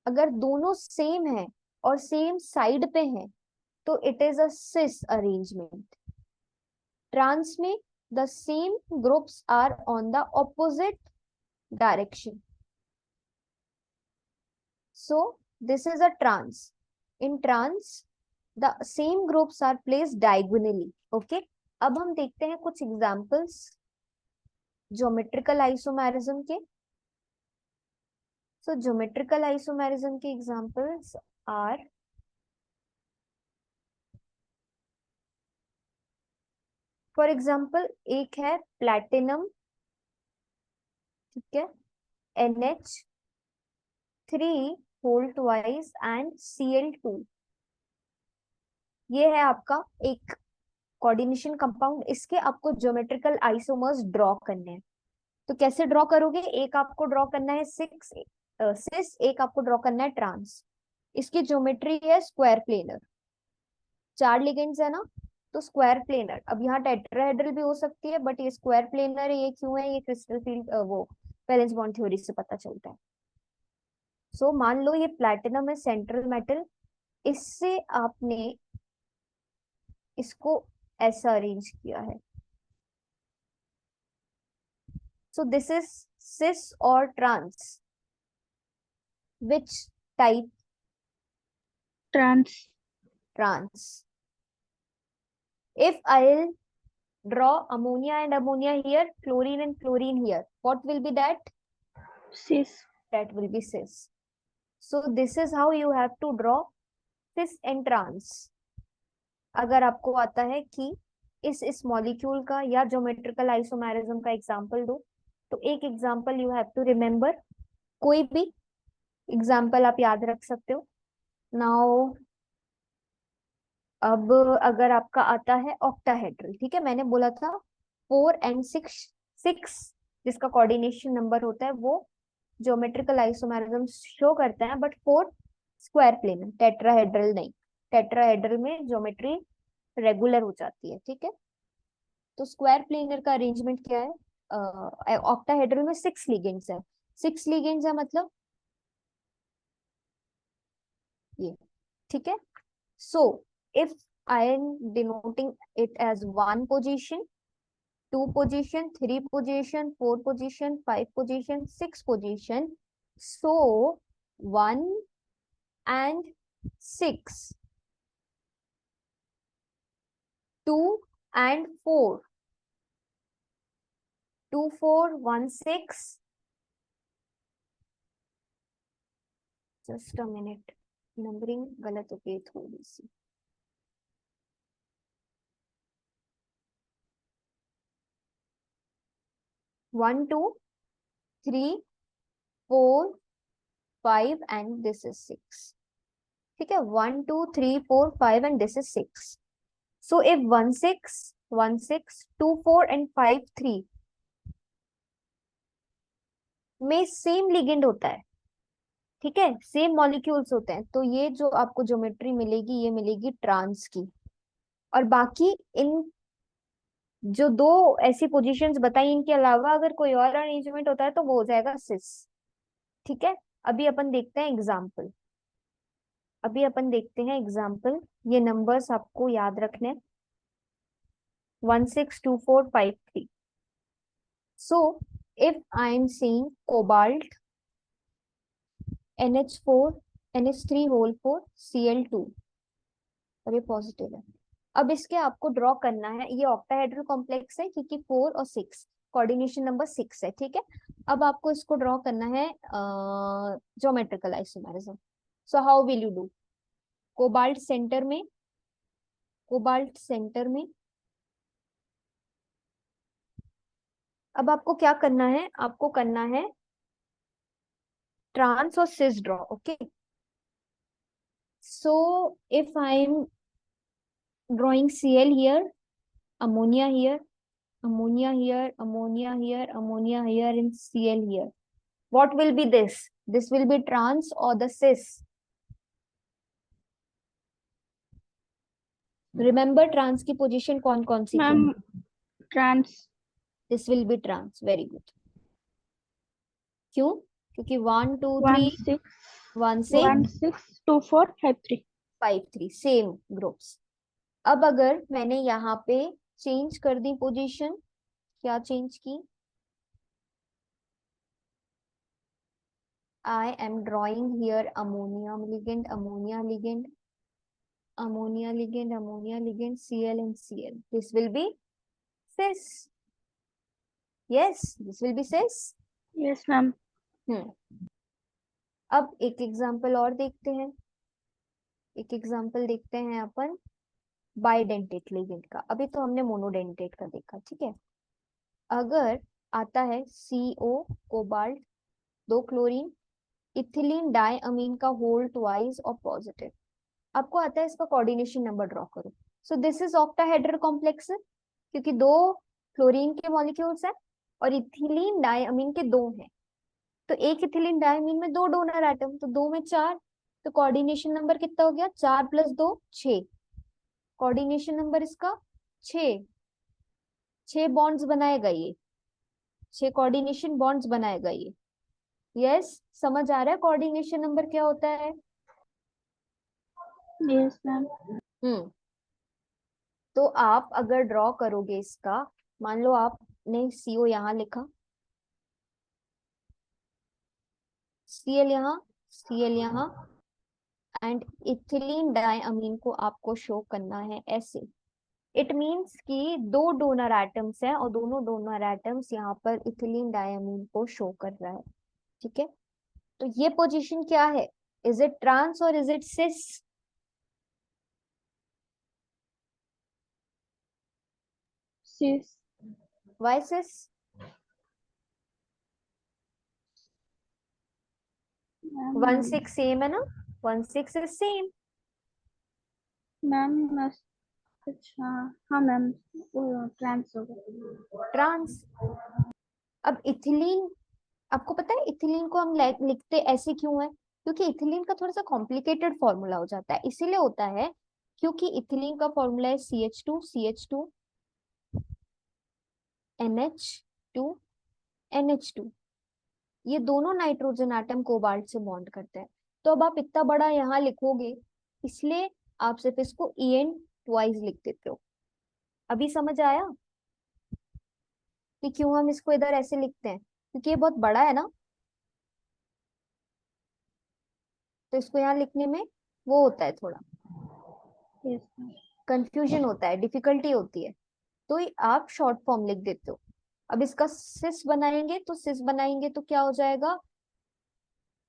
[SPEAKER 1] अगर दोनों सेम है और सेम साइड पे हैं तो it is a cis arrangement. Trans में the same groups are on the opposite direction, so this is a trans. In trans the same groups are placed diagonally, okay। अब हम देखते हैं कुछ एग्जांपल्स ज्योमेट्रिकल आइसोमेरिज्म के। सो ज्योमेट्रिकल आइसोमेरिज्म के एग्जांपल्स आर फॉर एग्जांपल एक है प्लैटिनम, ठीक है, NH3 whole twice and Cl2, ये है आपका एक कोऑर्डिनेशन कंपाउंड। इसके आपको ज्योमेट्रिकल आइसोमर्स ड्रॉ करने हैं, तो कैसे ड्रॉ करोगे, एक आपको ड्रॉ करना है सिस, एक आपको ड्रॉ करना है ट्रांस। इसकी ज्योमेट्री है स्क्वायर प्लेनर, 4 लिगेंड्स है ना, तो स्क्वायर प्लेनर। अब यहाँ टेट्राहेड्रल भी हो सकती है बट ये स्क्वायर प्लेनर है, ये क्यों है, ये क्रिस्टल फील्ड वो वैलेंस बॉन्ड थ्योरी से पता चलता है। सो मान लो ये प्लैटिनम है सेंट्रल मेटल, इससे आपने इसको ऐसा अरेंज किया है, so this is cis or trans, which type? Trans. If I'll draw ammonia and ammonia here, chlorine and chlorine here, what will be that?
[SPEAKER 2] cis.
[SPEAKER 1] That will be cis. So this is how you have to draw cis and trans. अगर आपको आता है कि इस मॉलिक्यूल का या ज्योमेट्रिकल आइसोमेरिज्म का एग्जांपल दो, तो एक example you have to remember, कोई भी एग्जांपल आप याद रख सकते हो। नाउ अब अगर आपका आता है ऑक्टाहेड्रल, ठीक है, मैंने बोला था 4 and 6, 6 जिसका कोऑर्डिनेशन नंबर होता है वो ज्योमेट्रिकल आइसोमेरिज्म शो करता है, बट 4 स्क्वायर प्लेन, टेट्राहेड्रल नहीं। टेट्राहेड्रल में ज्योमेट्री रेगुलर हो जाती है, ठीक है। तो स्क्वायर प्लेनर का अरेंजमेंट क्या है? ऑक्टाहेड्रल में 6 लिगेंड्स है। 6 लिगेंड्स है मतलब ये, ठीक है। So if I am denoting it as 1 position, 2 position, 3 position, 4 position, 5 position, 6 position. So 1 and 6, 2 and 4, 2 4 1 6, just a minute, numbering गलत हो गई थोड़ी सी। 1 2 3 4 5 and this is 6, ठीक है। 1 2 3 4 5 and this is 6. So if 1 6 1 6 2 4 and 5 3 में सेम लिगेंड होता है, ठीक है, सेम मॉलिक्यूल्स होते हैं, तो ये जो आपको ज्योमेट्री मिलेगी ये मिलेगी ट्रांस की। और बाकी इन जो दो ऐसी पोजीशंस बताई इनके अलावा अगर कोई और अरेंजमेंट होता है तो वो हो जाएगा सिस, ठीक है। अभी अपन देखते हैं एग्जाम्पल, ये नंबर्स आपको याद रखने, 1 6 2 4 5 3। So if I am seeing cobalt NH4 NH3 whole 4 Cl2, और ये पॉजिटिव है। अब इसके आपको ड्रॉ करना है, ये ऑक्टाहेड्रल कॉम्प्लेक्स है क्योंकि 4 और 6 कोऑर्डिनेशन नंबर 6 है, ठीक है। अब आपको इसको ड्रॉ करना है geometrical isomerism. So how will you do? Cobalt centre में, कोबाल्ट सेंटर में। अब आपको क्या करना है? आपको करना है ट्रांस और cis draw, okay. So if I am drawing Cl here, ammonia here, ammonia here, ammonia here, ammonia here, and Cl here. What will be this? This will be trans or the cis? Remember trans की पोजीशन कौन कौन सी थी?
[SPEAKER 2] Ma'am trans.
[SPEAKER 1] This will be trans. Very good. क्यों? क्योंकि 1 2
[SPEAKER 2] 1
[SPEAKER 1] 3
[SPEAKER 2] 6
[SPEAKER 1] 1 से
[SPEAKER 2] 1 6 2 4 5 3
[SPEAKER 1] 5 3 सेम ग्रुप्स। अब अगर मैंने यहाँ पे चेंज कर दी पोजीशन, क्या चेंज की? I am drawing here ammonia ligand, ammonia ligand, ammonia ligand, ammonia ligand, Cl and Cl. This will be cis. Yes, this will be cis.
[SPEAKER 2] Yes ma'am.
[SPEAKER 1] अब एक एग्जांपल और देखते हैं, एक एग्जांपल देखते हैं अपन बाइडेंटेट लिगेंड का। अभी तो हमने मोनोडेंटेट का देखा, ठीक है। अगर आता है CO कोबाल्ट 2 क्लोरीन इथिलीन डाइअमीन का होल ट्वाइस और पॉजिटिव, आपको आता है इसका कोऑर्डिनेशन नंबर ड्रॉ करो। सो दिस इज ऑक्टाहेड्रल कॉम्प्लेक्स क्योंकि 2 क्लोरीन के मॉलिक्यूल्स हैं और इथिलीन डाइअमीन के 2 हैं, तो एक इथिलीन डाइअमीन में 2 डोनर एटम, तो 2 में 4, तो कोऑर्डिनेशन नंबर कितना हो गया? 4 + 2 6, कोऑर्डिनेशन नंबर इसका 6, 6 बॉन्ड्स बनाएगा ये, 6 कोऑर्डिनेशन बॉन्ड्स बनाएगा ये। यस, समझ आ रहा है कोऑर्डिनेशन नंबर क्या होता है?
[SPEAKER 2] Yes ma'am.
[SPEAKER 1] तो आप अगर ड्रॉ करोगे इसका, मान लो आपने CO यहाँ लिखा, Cl यहाँ, Cl यहाँ, एंड इथिलीन डाइअमीन को आपको शो करना है ऐसे। इट मीन्स कि 2 डोनर एटम्स हैं और दोनों डोनर एटम्स यहाँ पर इथिलीन डाइअमीन को शो कर रहा है, ठीक है। तो ये पोजीशन क्या है? इज इट ट्रांस और is it cis?
[SPEAKER 2] Cis.
[SPEAKER 1] Why cis? One
[SPEAKER 2] ma'am
[SPEAKER 1] six same है ना, one six is same.
[SPEAKER 2] Ma'am अच्छा, हाँ मैम, वो ट्रांस हो गया।
[SPEAKER 1] ट्रांस। अब इथिलीन, आपको पता है इथिलीन को हम लिखते ऐसे क्यों है? क्योंकि इथिलीन का थोड़ा सा कॉम्प्लिकेटेड फॉर्मूला हो जाता है, इसीलिए होता है क्योंकि इथिलीन का फॉर्मूला है CH2 NH2 NH2। ये दोनों नाइट्रोजन एटम कोबाल्ट से बॉन्ड करते हैं। तो अब आप इतना बड़ा यहाँ लिखोगे, इसलिए आप सिर्फ इसको EN ट्वाइस लिख देते हो। अभी समझ आया कि क्यों हम इसको इधर ऐसे लिखते हैं? क्योंकि ये बहुत बड़ा है ना, तो इसको यहाँ लिखने में वो होता है, थोड़ा
[SPEAKER 2] यस मैम।
[SPEAKER 1] कंफ्यूजन होता है, डिफिकल्टी होती है, तो ये आप शॉर्ट फॉर्म लिख देते हो। अब इसका सिस बनाएंगे, तो सिस बनाएंगे तो क्या हो जाएगा,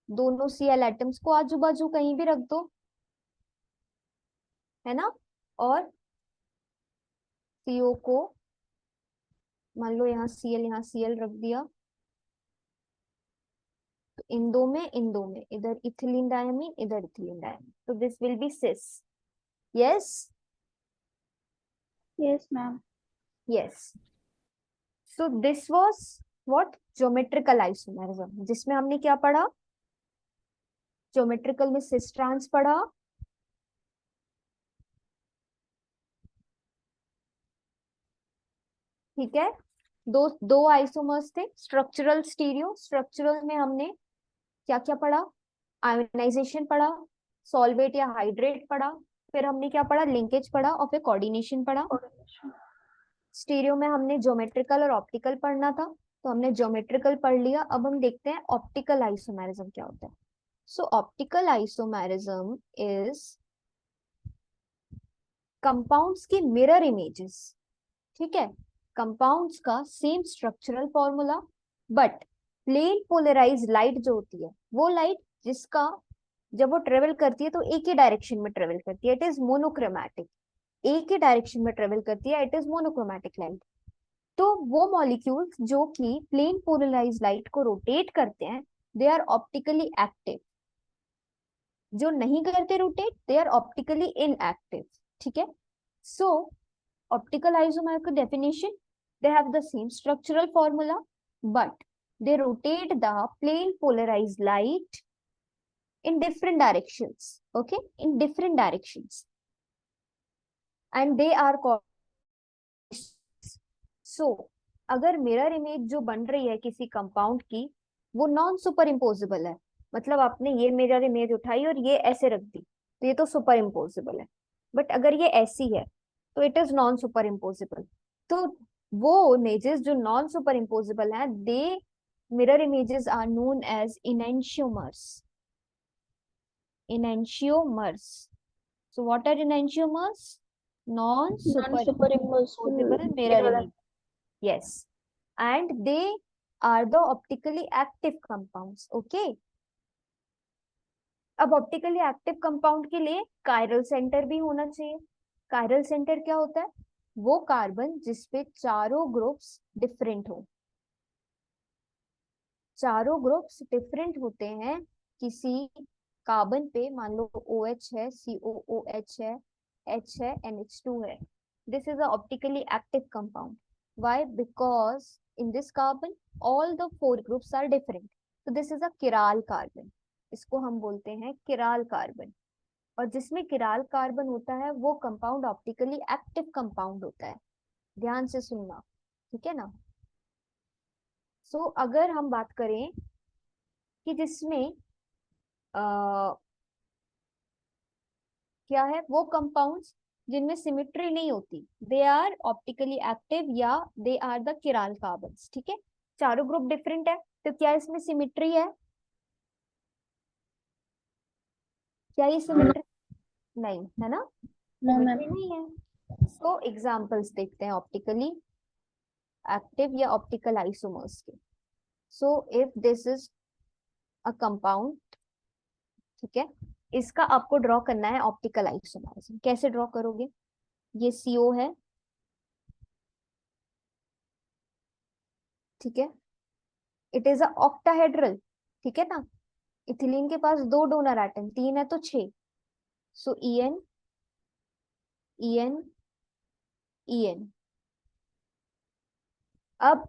[SPEAKER 1] दोनों Cl एटम्स को आजू बाजू कहीं भी रख दो, है ना, और CO को मान लो यहाँ Cl, यहाँ Cl रख दिया, तो इन दो में इधर इथिलीन डायमीन, इधर इथिलीन डायमीन, तो this will be cis. Yes.
[SPEAKER 2] Yes ma'am.
[SPEAKER 1] Yes. So this was what, geometrical isomerism, जिसमें हमने क्या पढ़ा, ज्योमेट्रिकल में सिस ट्रांस पढ़ा, ठीक है। दो दो आइसोमर्स थे, स्ट्रक्चरल स्टीरियो। स्ट्रक्चरल में हमने क्या क्या पढ़ा, आयोनाइजेशन पढ़ा, सॉल्वेट या हाइड्रेट पढ़ा, फिर हमने क्या पढ़ा, लिंकेज पढ़ा, और फिर कोऑर्डिनेशन पढ़ा। स्टीरियो में हमने ज्योमेट्रिकल और ऑप्टिकल पढ़ना था, तो हमने ज्योमेट्रिकल पढ़ लिया। अब हम देखते हैं ऑप्टिकल आइसोमेरिज्म क्या होता है। So optical isomerism is compounds की मिरर इमेजेस, ठीक है। कंपाउंड्स का same structural formula, but plane polarise light जो होती है, वो लाइट जिसका जब वो ट्रेवल करती है तो एक ही डायरेक्शन में ट्रेवल करती है, इट इज मोनोक्रोमैटिक। एक ही डायरेक्शन में ट्रेवल करती है, इट इज मोनोक्रोमैटिक लाइट। तो वो मॉलिक्यूल्स जो कि प्लेन पोलराइज लाइट को रोटेट करते हैं, दे आर ऑप्टिकली एक्टिव। जो नहीं करते rotate, they are optically inactive, ठीक है। सो optical isomer का definition, they have the same structural formula, but they rotate the plane polarized light in different directions, okay, in different directions, and they are called, so अगर मिरर इमेज जो बन रही है किसी कंपाउंड की, वो नॉन सुपर इम्पोजिबल है, मतलब आपने ये मिरर इमेज उठाई और ये ऐसे रख दी, तो ये तो सुपर इम्पोजिबल है। बट अगर ये ऐसी है तो it is non superimposable. तो वो इमेजेस जो नॉन सुपर इम्पोजिबल हैं, they mirror images are known as enantiomers. Enantiomers. So what are enantiomers?
[SPEAKER 2] Non
[SPEAKER 1] Non-super
[SPEAKER 2] super
[SPEAKER 1] imposable
[SPEAKER 2] impossible
[SPEAKER 1] mirror image. Yes. And they are the optically active compounds. Okay. अब ऑप्टिकली एक्टिव कंपाउंड के लिए कायरल सेंटर भी होना चाहिए। कायरल सेंटर क्या होता है? वो कार्बन जिसपे चारों ग्रुप्स डिफरेंट हो। चारों ग्रुप्स डिफरेंट होते हैं किसी कार्बन पे, मान लो OH है, COOH है, H है, NH2 है। This is a optically active compound. Why? Because in this carbon all the four groups are different, तो this is a chiral carbon. इसको हम बोलते हैं किराल कार्बन। और जिसमें किराल कार्बन होता है वो कंपाउंड ऑप्टिकली एक्टिव कंपाउंड होता है। ध्यान से सुनना, ठीक है ना। सो अगर हम बात करें कि जिसमें क्या है, वो कंपाउंड्स जिनमें सिमिट्री नहीं होती, दे आर ऑप्टिकली एक्टिव या दे आर द किराल कार्बन्स, ठीक है। चारों ग्रुप डिफरेंट है, तो क्या इसमें सिमिट्री है? क्या ये सिमिट्री? नहीं है ना,
[SPEAKER 2] नो मैम।
[SPEAKER 1] सिमिट्री नहीं है। सो एग्जांपल्स देखते हैं ऑप्टिकली एक्टिव या ऑप्टिकल आइसोमर्स के। So if this is a compound, ठीक है, इसका आपको ड्रॉ करना है ऑप्टिकल आइसोमर्स। कैसे ड्रॉ करोगे? ये CO है, ठीक है, इट इज अ ऑक्टाहेड्रल, ठीक है ना। इथिलीन के पास 2 डोनर एटम, 3 है तो 6। सो EN EN EN। अब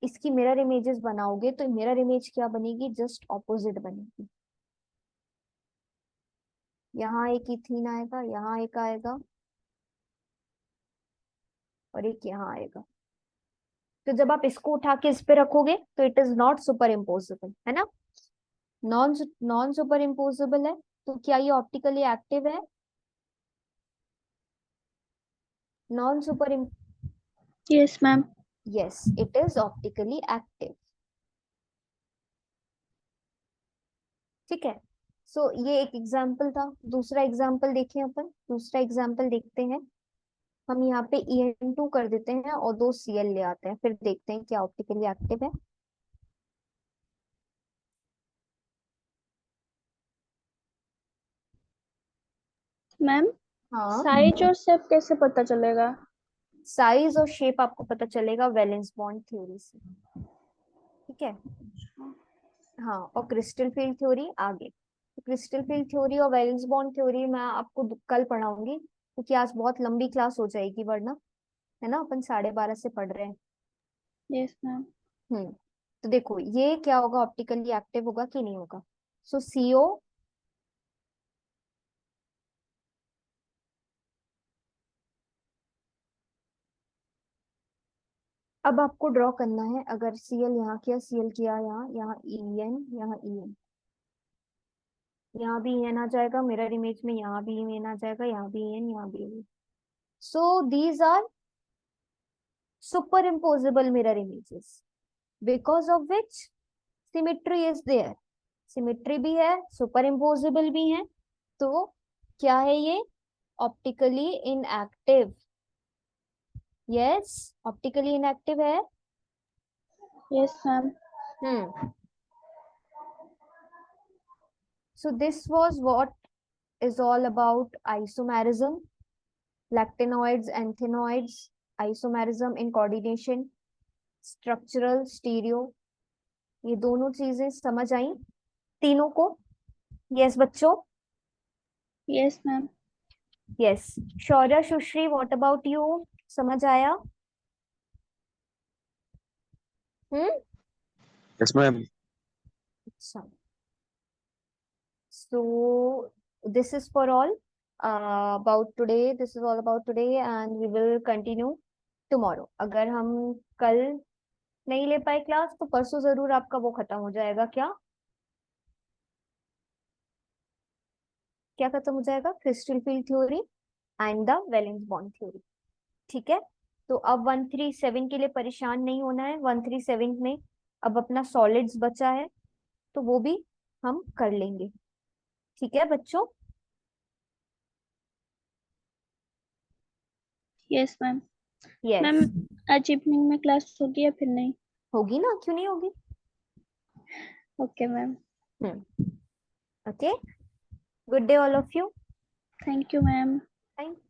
[SPEAKER 1] इसकी मिरर इमेजेस बनाओगे तो मिरर इमेज क्या बनेगी, जस्ट ऑपोजिट बनेगी। यहाँ एक इथीन आएगा, यहाँ एक आएगा, और एक यहाँ आएगा। तो जब आप इसको उठा के इस पे रखोगे तो it is not super imposable, है ना। नॉन नॉन सुपर इम्पोजिबल है, तो क्या ये ऑप्टिकली एक्टिव है? Non super,
[SPEAKER 3] yes ma'am.
[SPEAKER 1] Yes it is optically active. ठीक है, सो ये एक एग्जाम्पल था। दूसरा एग्जाम्पल देखें अपन, दूसरा एग्जाम्पल देखते हैं। हम यहाँ पे EN2 कर देते हैं और 2 Cl ले आते हैं, फिर देखते हैं क्या ऑप्टिकली एक्टिव है।
[SPEAKER 3] मैम
[SPEAKER 1] हाँ,
[SPEAKER 3] साइज और शेप कैसे पता चलेगा?
[SPEAKER 1] साइज और शेप आपको पता चलेगा वैलेंस बॉन्ड थ्योरी से, ठीक है। हाँ, और क्रिस्टल फील्ड थ्योरी आगे। तो क्रिस्टल फील्ड थ्योरी और वैलेंस बॉन्ड थ्योरी मैं आपको कल पढ़ाऊंगी, क्योंकि आज बहुत लंबी क्लास हो जाएगी वरना, है ना। अपन 12:30 से पढ़ रहे हैं।
[SPEAKER 3] Yes ma'am.
[SPEAKER 1] हम्म, तो देखो ये क्या होगा, ऑप्टिकली एक्टिव होगा कि नहीं होगा। सो CO, अब आपको ड्रॉ करना है। अगर Cl यहाँ किया, Cl किया यहाँ, यहाँ EN, यहाँ EN, यहाँ भी EN आ जाएगा मिरर इमेज में, यहाँ भी EN आ जाएगा, यहाँ भी EN, यहाँ भी EN। So these are superimposable mirror images, because of which symmetry is there. Symmetry भी है, सुपर इम्पोजिबल भी है, तो क्या है ये, optically inactive. Yes, optically inactive है।
[SPEAKER 3] Yes ma'am.
[SPEAKER 1] Hmm, so this was what is all about isomerism, lactinoids, anthenoids, isomerism in coordination, structural, stereo। ये दोनों चीजें समझ आई तीनों को? यस बच्चों,
[SPEAKER 3] yes ma'am.
[SPEAKER 1] Yes. Shaurya, Sushri, what about you, समझ आया? हम्म,
[SPEAKER 4] यस मैम।
[SPEAKER 1] अच्छा। So this is for all about today. This is all about today and we will continue tomorrow. अगर हम कल नहीं ले पाए क्लास तो परसों जरूर आपका वो खत्म हो जाएगा। क्या क्या खत्म हो जाएगा? Crystal field theory and the valence bond theory, ठीक है। तो अब 137 के लिए परेशान नहीं होना है। 137 में अब अपना सॉलिड्स बचा है, तो वो भी हम कर लेंगे, ठीक है बच्चों।
[SPEAKER 3] Yes ma'am.
[SPEAKER 1] यस,
[SPEAKER 3] मैम आज इवनिंग में क्लास होगी या फिर नहीं?
[SPEAKER 1] होगी ना, क्यों नहीं होगी।
[SPEAKER 3] Okay ma'am.
[SPEAKER 1] Okay, good day all of you.
[SPEAKER 3] Thank you ma'am.
[SPEAKER 1] Thank you.